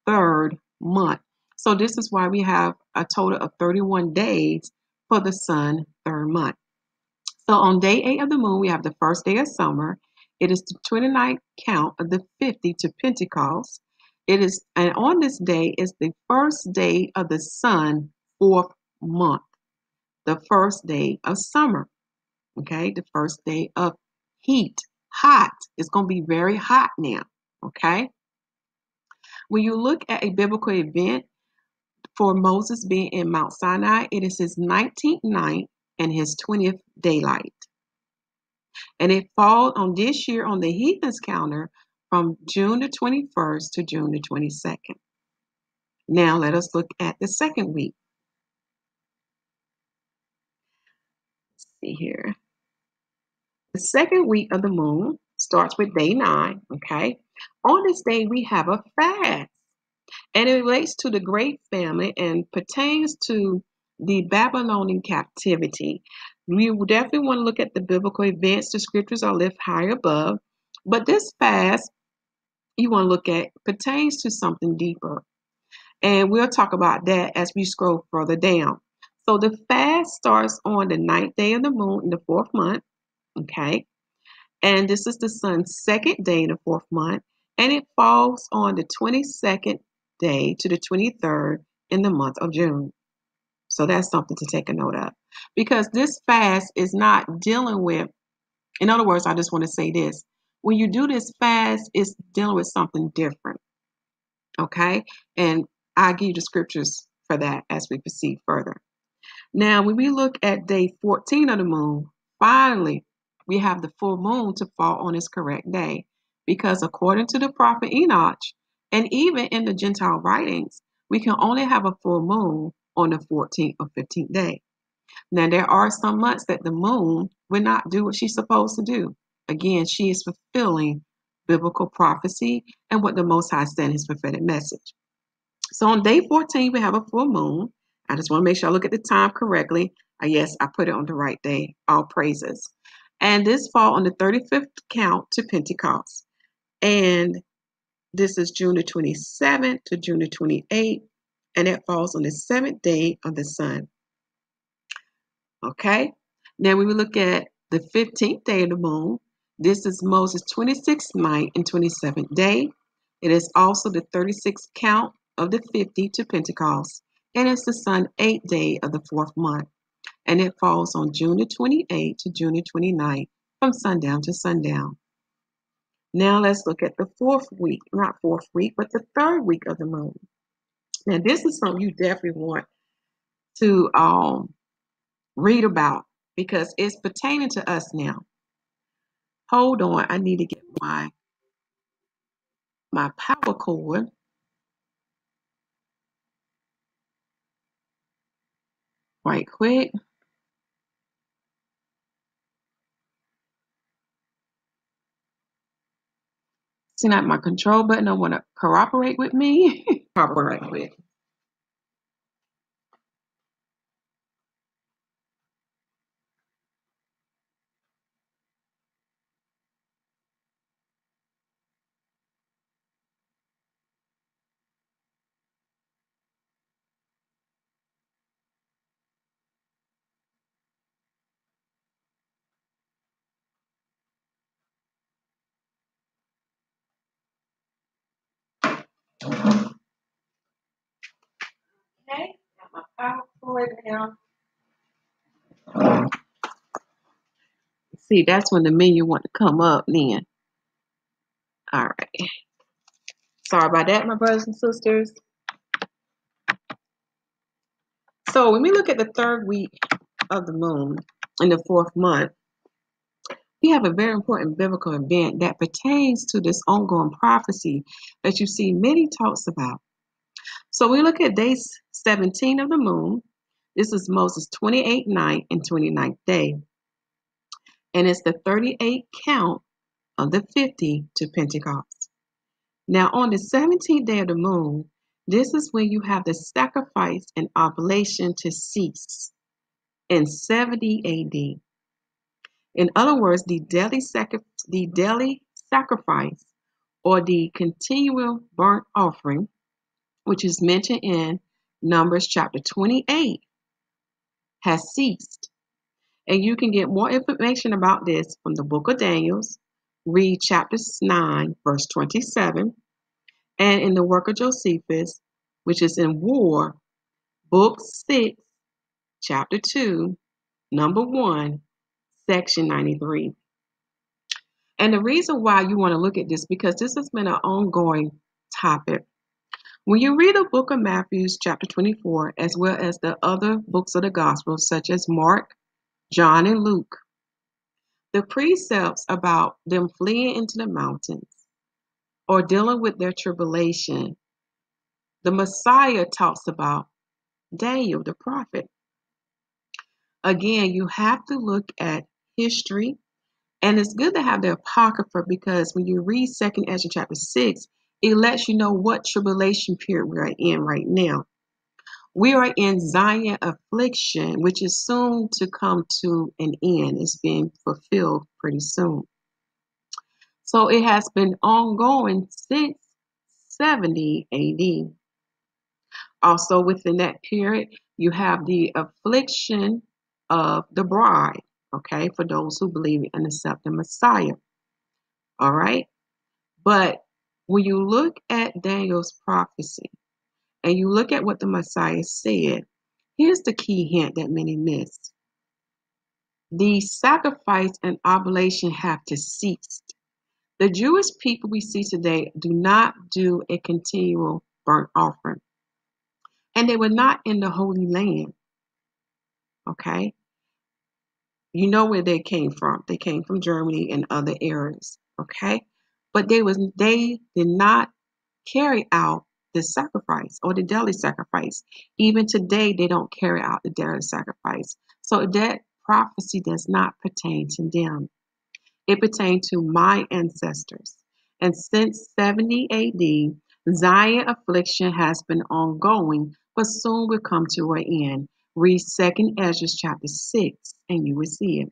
3rd month. So this is why we have a total of 31 days for the sun 3rd month. So on day 8 of the moon, we have the first day of summer. It is the 29th count of the 50 to Pentecost. And on this day is the first day of the sun 4th month, the first day of summer. Okay, the first day of heat, hot. It's going to be very hot now. Okay. When you look at a biblical event for Moses being in Mount Sinai, it is his 19th night and his 20th daylight. And it falls on this year on the heathens calendar from June the 21st to June the 22nd. Now let us look at the second week. Let's see here. The second week of the moon starts with day 9. Okay. On this day, we have a fast. And it relates to the great famine and pertains to the Babylonian captivity. We definitely want to look at the biblical events. The scriptures are lifted high above. But this fast you want to look at pertains to something deeper. And we'll talk about that as we scroll further down. So the fast starts on the 9th day of the moon in the 4th month. Okay. And this is the sun's 2nd day in the 4th month. And it falls on the 22nd day to the 23rd in the month of June. So that's something to take a note of. Because this fast is not dealing with, in other words, I just want to say this. When you do this fast, it's dealing with something different. Okay? And I'll give you the scriptures for that as we proceed further. Now, when we look at day 14 of the moon, finally, we have the full moon to fall on its correct day. Because according to the prophet Enoch, and even in the Gentile writings, we can only have a full moon on the 14th or 15th day. Now, there are some months that the moon will not do what she's supposed to do. Again, she is fulfilling biblical prophecy and what the Most High sent his prophetic message. So on day 14, we have a full moon. I just want to make sure I look at the time correctly. Yes, I put it on the right day. All praises. And this fall on the 35th count to Pentecost. And this is June the 27th to June the 28th. And it falls on the 7th day of the sun. Okay. Now we will look at the 15th day of the moon. This is Moses' 26th night and 27th day. It is also the 36th count of the 50 to Pentecost. And it's the sun 8th day of the 4th month. And it falls on June the 28th to June the 29th from sundown to sundown. Now let's look at the 4th week, not 4th week, but the 3rd week of the moon. Now this is something you definitely want to read about because it's pertaining to us now. Hold on, I need to get my power cord. Right quick. See not my control button. I want to cooperate with me. Cooperate right quick. Okay, got my power cord now. See, that's when the menu want to come up then. All right. Sorry about that, my brothers and sisters. So when we look at the third week of the moon in the fourth month, we have a very important biblical event that pertains to this ongoing prophecy that you see many talks about. So we look at day 17 of the moon. This is Moses' 28th night and 29th day. And it's the 38th count of the 50 to Pentecost. Now on the 17th day of the moon, this is when you have the sacrifice and oblation to cease in 70 AD. In other words, the daily sacrifice or the continual burnt offering, which is mentioned in Numbers chapter 28, has ceased. And you can get more information about this from the book of Daniel. Read chapter 9, verse 27, and in the work of Josephus, which is in War, book 6, chapter 2, number 1, section 93. And the reason why you want to look at this, because this has been an ongoing topic. When you read the book of Matthew, chapter 24, as well as the other books of the Gospels, such as Mark, John, and Luke, the precepts about them fleeing into the mountains or dealing with their tribulation, the Messiah talks about Daniel, the prophet. Again, you have to look at history. And it's good to have the Apocrypha, because when you read 2nd Ezra chapter 6, it lets you know what tribulation period we are in right now. We are in Zion affliction, which is soon to come to an end. It's being fulfilled pretty soon. So it has been ongoing since 70 AD. Also within that period, you have the affliction of the bride, okay, for those who believe and accept the Messiah. All right. But when you look at Daniel's prophecy and you look at what the Messiah said, here's the key hint that many miss. The sacrifice and oblation have to cease. The Jewish people we see today do not do a continual burnt offering. And they were not in the Holy Land. Okay? You know where they came from. They came from Germany and other areas. Okay? But they did not carry out the sacrifice or the daily sacrifice. Even today, they don't carry out the daily sacrifice. So that prophecy does not pertain to them. It pertained to my ancestors. And since 70 AD, Zion affliction has been ongoing, but soon will come to an end. Read 2nd Ezra chapter 6, and you will see it.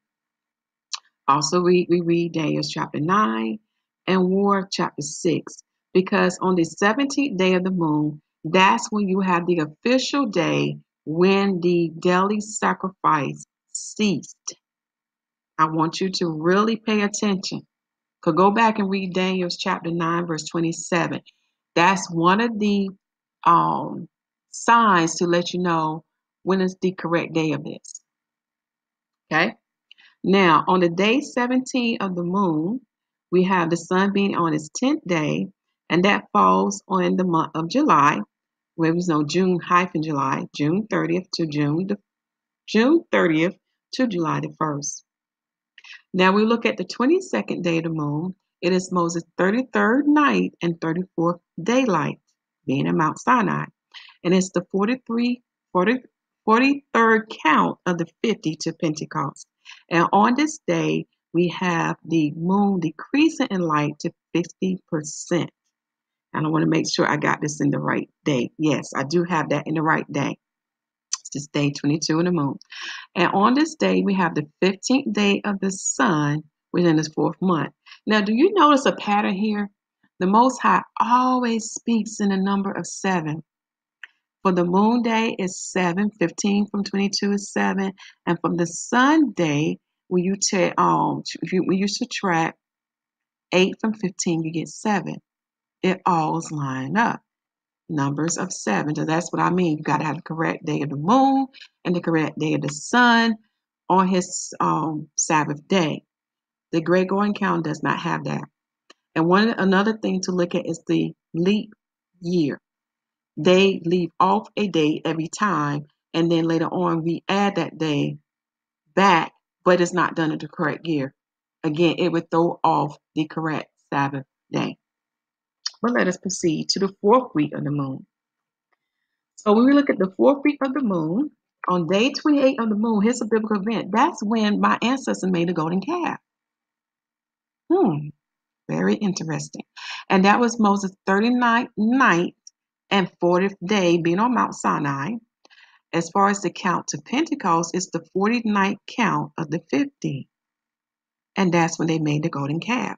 Also, we read Daniel chapter 9 and War chapter 6, because on the 17th day of the moon, that's when you have the official day when the daily sacrifice ceased. I want you to really pay attention. Could go back and read Daniel chapter 9, verse 27. That's one of the signs to let you know when is the correct day of this. Okay? Now, on the day 17 of the moon, we have the sun being on its 10th day, and that falls on the month of July, where we know June-July, June 30th to June 30th to July the 1st. Now we look at the 22nd day of the moon. It is Moses' 33rd night and 34th daylight, being in Mount Sinai. And it's the 43rd count of the 50 to Pentecost. And on this day, we have the moon decreasing in light to 50%. And I want to make sure I got this in the right day. Yes, I do have that in the right day. It's just day 22 of the moon. And on this day, we have the 15th day of the sun within this fourth month. Now, do you notice a pattern here? The Most High always speaks in a number of 7. For the moon day is 7, 15 from 22 is 7, and from the sun day, when you subtract 8 from 15, you get 7. It always line up. Numbers of 7. So that's what I mean. You got to have the correct day of the moon and the correct day of the sun on his Sabbath day. The Gregorian calendar does not have that. And another thing to look at is the leap year. They leave off a day every time, and then later on we add that day back, but it's not done in the correct year. Again, it would throw off the correct Sabbath day. But let us proceed to the fourth week of the moon. So when we look at the fourth week of the moon, on day 28 of the moon, here's a biblical event. That's when my ancestors made a golden calf. Very interesting. And that was Moses' 39th night and 40th day being on Mount Sinai. As far as the count to Pentecost, it's the 49th count of the 50. And that's when they made the golden calf.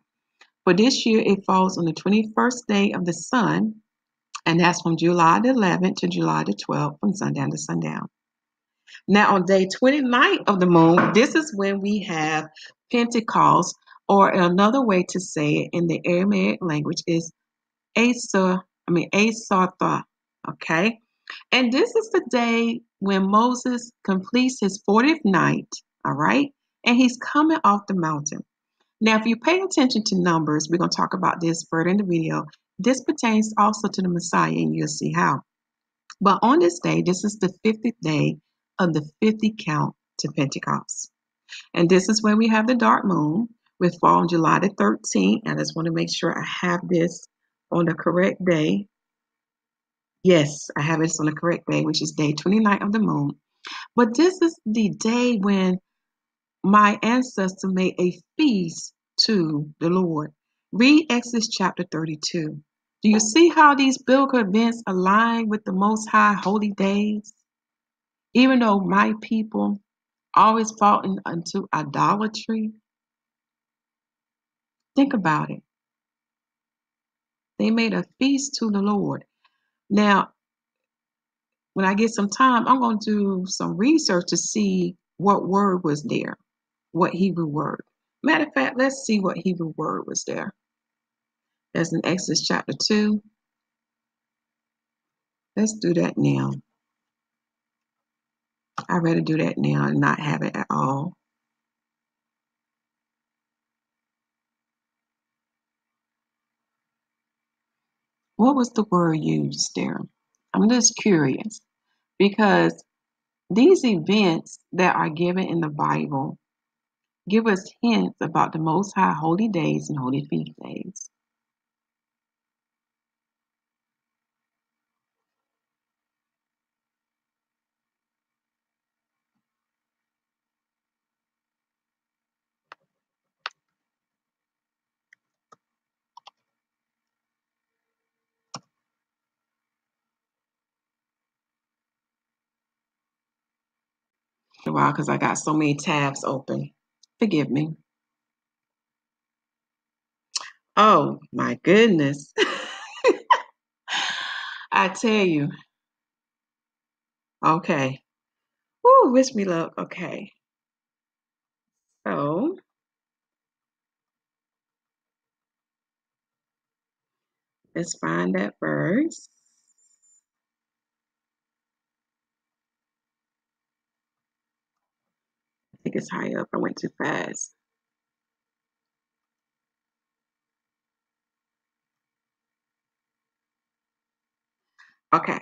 For this year, it falls on the 21st day of the sun, and that's from July the 11th to July the 12th, from sundown to sundown. Now, on day 29 of the moon, this is when we have Pentecost, or another way to say it in the Aramaic language is Asartha, okay? And this is the day when Moses completes his 40th night, all right? And he's coming off the mountain. Now, if you pay attention to numbers, we're going to talk about this further in the video. This pertains also to the Messiah, and you'll see how. But on this day, this is the 50th day of the 50 count to Pentecost. And this is when we have the dark moon, which fall on July the 13th. And I just want to make sure I have this on the correct day. Yes, I have this on the correct day, which is day 29 of the moon. But this is the day when my ancestor made a feast to the Lord. Read Exodus chapter 32. Do you see how these biblical events align with the Most High holy days? Even though my people always fall into idolatry, think about it. They made a feast to the Lord. Now, when I get some time, I'm going to do some research to see what word was there, what Hebrew word. Matter of fact, let's see what Hebrew word was there. That's in Exodus chapter 2. Let's do that now. I'd rather do that now and not have it at all. What was the word used there? I'm just curious because these events that are given in the Bible give us hints about the Most High holy days and holy feast days. Wow, because I got so many tabs open. Forgive me. Oh my goodness. I tell you. Okay. Woo, wish me luck. Okay. So let's find that verse. I think it's high up. I went too fast. Okay.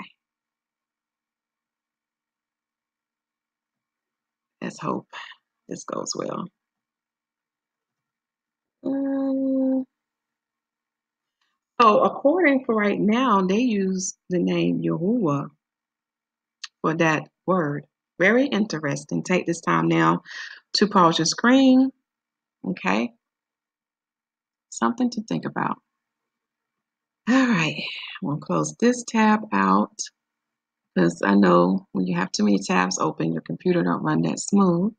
Let's hope this goes well. So according for right now, they use the name Yahuwah for that word. Very interesting. Take this time now to pause your screen. Okay. Something to think about. All right. I'm going to close this tab out because I know when you have too many tabs open, your computer don't run that smooth.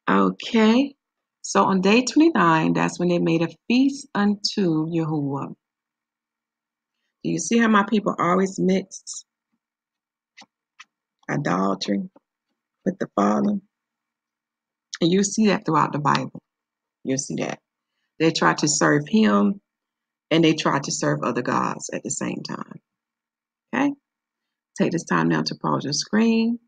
Okay. So on day 29, that's when they made a feast unto Yahuwah. Do you see how my people always mix idolatry with the Father? And you see that throughout the Bible. You'll see that. They try to serve him and they try to serve other gods at the same time. Okay? Take this time now to pause your screen.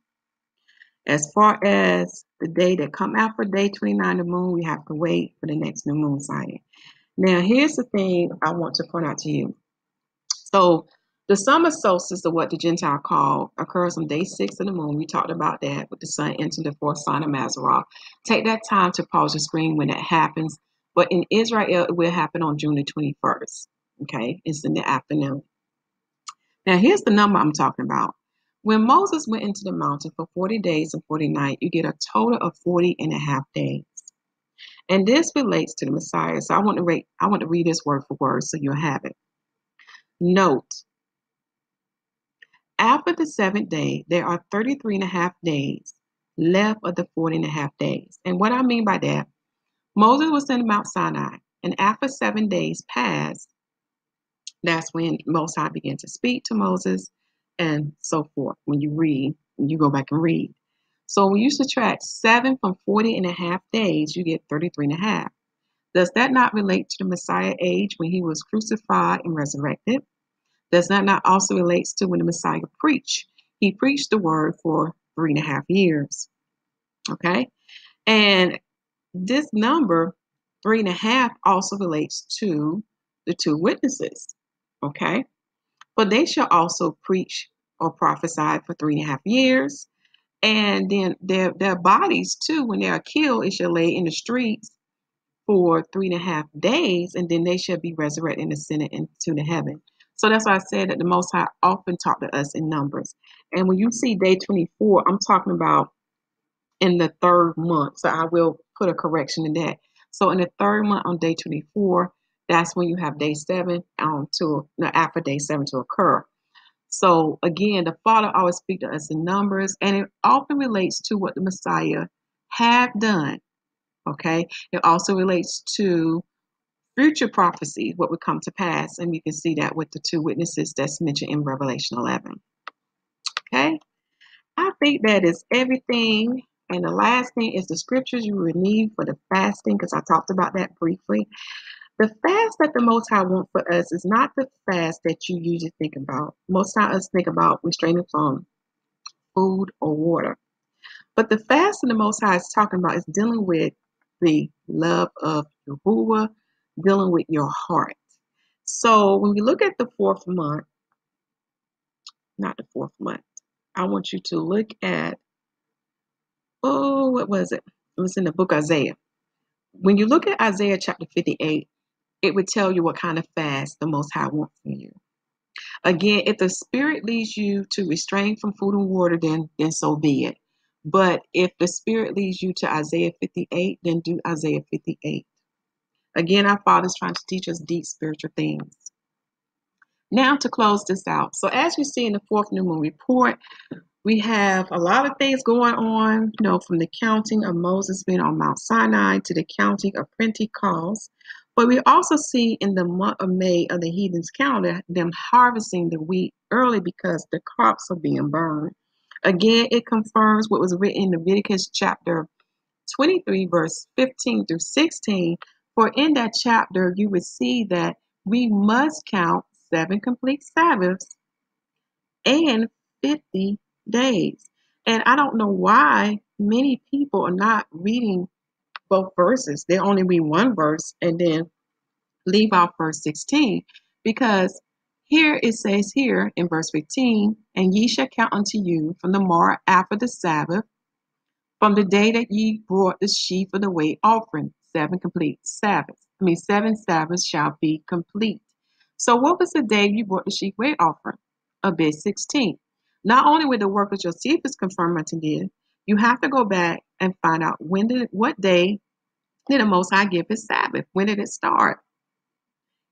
As far as the day that come after day 29 of the moon, we have to wait for the next new moon sighting. Now, here's the thing I want to point out to you. So, the summer solstice, or what the Gentile call, occurs on day 6 of the moon. We talked about that with the sun entering the fourth sign of Mazarah. Take that time to pause your screen when that happens. But in Israel, it will happen on June the 21st. Okay, it's in the afternoon. Now, here's the number I'm talking about. When Moses went into the mountain for 40 days and 40 nights, you get a total of 40 and a half days. And this relates to the Messiah. So I want to read this word for word so you'll have it. Note, after the 7th day, there are 33 and a half days left of the 40 and a half days. And what I mean by that, Moses was in Mount Sinai, and after 7 days passed, that's when Most High began to speak to Moses and so forth. When you go back and read. So when you subtract 7 from 40 and a half days, you get 33 and a half. Does that not relate to the Messiah age when he was crucified and resurrected? Does that not also relate to when the Messiah preached? He preached the word for 3.5 years. Okay? And this number, 3.5, also relates to the 2 witnesses. Okay? But they shall also preach or prophesy for 3.5 years. And then their bodies, too, when they are killed, it shall lay in the streets for 3.5 days, and then they shall be resurrected and ascended into the heaven. So that's why I said that the Most High often talk to us in numbers. And when you see day 24, I'm talking about in the 3rd month. So I will put a correction in that. So in the 3rd month on day 24, that's when you have day 7 after day 7 to occur. So again, the Father always speaks to us in numbers, and it often relates to what the Messiah have done. Okay, it also relates to future prophecy, what would come to pass, and you can see that with the 2 witnesses that's mentioned in Revelation 11. Okay, I think that is everything. And the last thing is the scriptures you will need for the fasting, because I talked about that briefly. The fast that the Most High wants for us is not the fast that you usually think about. Most times think about restraining from food or water. But the fast that the Most High is talking about is dealing with the love of Yahuwah, dealing with your heart. So when we look at the 4th month, not the 4th month, I want you to look at, what was it? It was in the book of Isaiah. When you look at Isaiah chapter 58, it would tell you what kind of fast the Most High wants from you. Again, if the Spirit leads you to restrain from food and water, then so be it. But if the Spirit leads you to Isaiah 58, then do Isaiah 58. Again, our Father is trying to teach us deep spiritual things. Now to close this out. So as you see in the 4th new moon report, we have a lot of things going on, from the counting of Moses being on Mount Sinai to the counting of Pentecost. But we also see in the month of May of the heathens calendar, them harvesting the wheat early because the crops are being burned. Again, it confirms what was written in Leviticus chapter 23, verse 15 through 16. For in that chapter, you would see that we must count 7 complete Sabbaths and 50 days. And I don't know why many people are not reading both verses. They only read one verse and then leave out verse 16, because here it says here in verse 15, and ye shall count unto you from the morrow after the Sabbath, from the day that ye brought the sheaf of the weight offering, 7 complete Sabbaths. 7 Sabbaths shall be complete. So what was the day you brought the sheaf weight offering? Abib 16. Not only will the work of Josephus confirm unto you, you have to go back and find out what day did the Most High give his Sabbath? When did it start?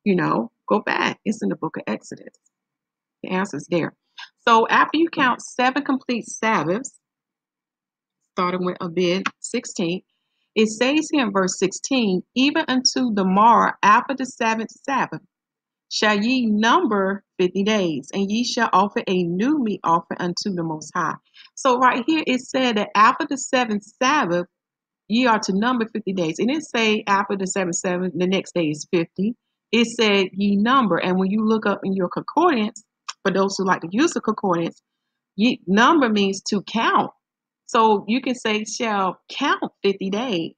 Go back. It's in the book of Exodus. The answer's there. So after you count 7 complete Sabbaths, starting with Abib 16, it says here in verse 16, even unto the morrow after the 7th Sabbath, shall ye number 50 days, and ye shall offer a new meat offering unto the Most High. So right here it said that after the 7th Sabbath, ye are to number 50 days. It didn't say after the 7th Sabbath, the next day is 50. It said ye number. And when you look up in your concordance, for those who like to use the concordance, ye number means to count. So you can say shall count 50 days.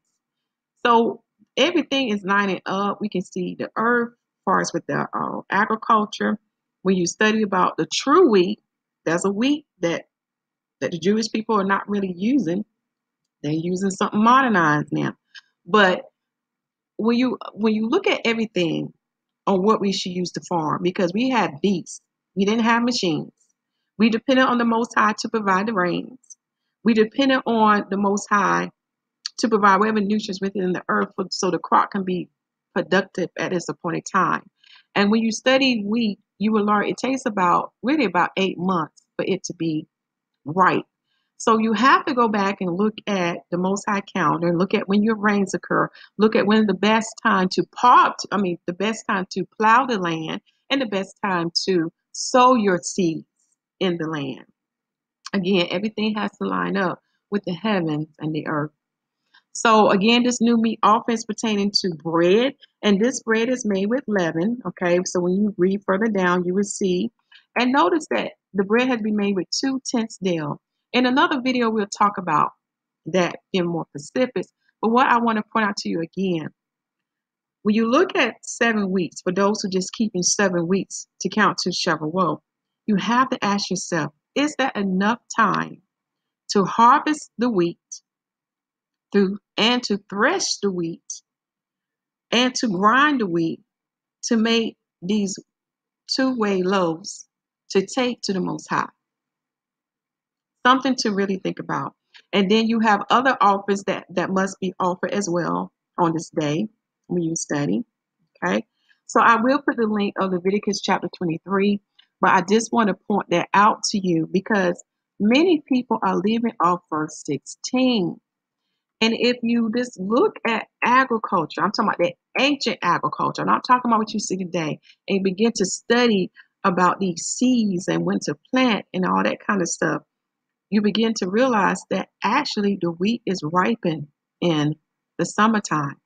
So everything is lining up. We can see the earth as far as with the agriculture. When you study about the true wheat, there's a wheat that the Jewish people are not really using. They're using something modernized now. But when you look at everything on what we should use to farm, because we had beasts, we didn't have machines. We depended on the Most High to provide the rains. We depended on the Most High to provide whatever nutrients within the earth so the crop can be productive at its appointed time. And when you study wheat, you will learn it takes about 8 months for it to be ripe. So you have to go back and look at the Most High calendar and look at when your rains occur. Look at when the best time to the best time to plow the land and the best time to sow your seeds in the land. Again, everything has to line up with the heavens and the earth. So again, this new meat offense pertaining to bread, and this bread is made with leaven. Okay, so when you read further down, you will see, and notice that the bread has to be made with 2/10 dill. In another video, we'll talk about that in more specifics. But what I want to point out to you again, when you look at 7 weeks, for those who just keeping 7 weeks to count to Shavuot, you have to ask yourself, is that enough time to harvest the wheat? And to thresh the wheat and to grind the wheat to make these two-way loaves to take to the Most High. Something to really think about. And then you have other offers that must be offered as well on this day when you study. Okay. So I will put the link of Leviticus chapter 23, but I just want to point that out to you because many people are leaving off verse 16. And if you just look at agriculture, I'm talking about the ancient agriculture, I'm not talking about what you see today, and you begin to study about these seeds and when to plant and all that kind of stuff, you begin to realize that actually the wheat is ripened in the summertime.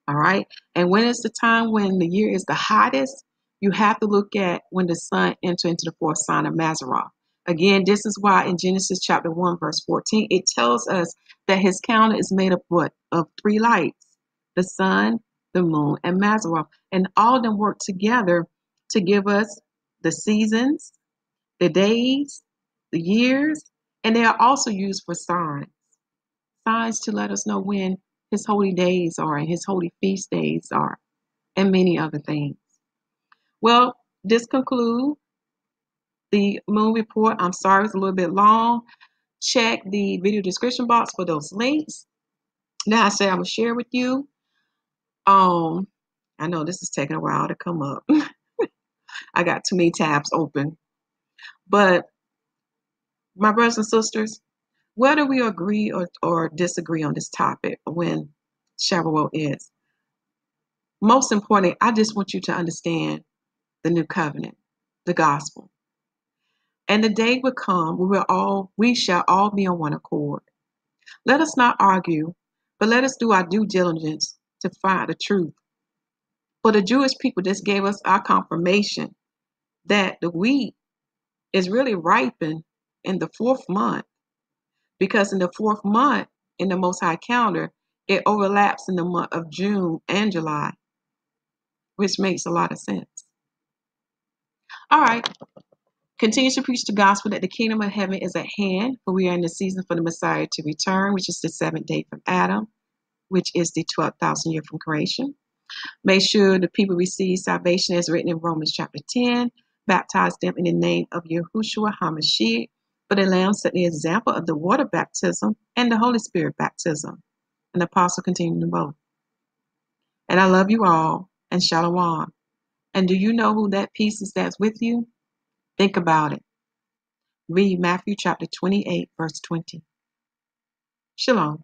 All right. And when it's the time when the year is the hottest, you have to look at when the sun enters into the 4th sign of Mazzaroth. Again, this is why in Genesis chapter 1, verse 14, it tells us that his calendar is made up of 3 lights, the sun, the moon, and Mazzaroth. And all of them work together to give us the seasons, the days, the years, and they are also used for signs. Signs to let us know when his holy days are and his holy feast days are, and many other things. Well, this concludes the moon report. I'm sorry it's a little bit long. Check the video description box for those links. Now I say I'm gonna share with you. I know this is taking a while to come up. I got too many tabs open. But my brothers and sisters, whether we agree or disagree on this topic when Shavuot is, most importantly, I just want you to understand the new covenant, the gospel. And the day will come we shall all be on one accord. Let us not argue, but let us do our due diligence to find the truth. For the Jewish people just gave us our confirmation that the wheat is really ripened in the 4th month, because in the 4th month in the Most High calendar, it overlaps in the month of June and July, which makes a lot of sense. All right. Continue to preach the gospel that the kingdom of heaven is at hand, for we are in the season for the Messiah to return, which is the 7th day from Adam, which is the 12,000 year from creation. Make sure the people receive salvation as written in Romans chapter 10. Baptize them in the name of Yahushua HaMashyach, for the Lamb set the example of the water baptism and the Holy Spirit baptism. And the apostle continued to both. And I love you all, and shalom. And do you know who that peace is that's with you? Think about it. Read Matthew chapter 28, verse 20. Shalom.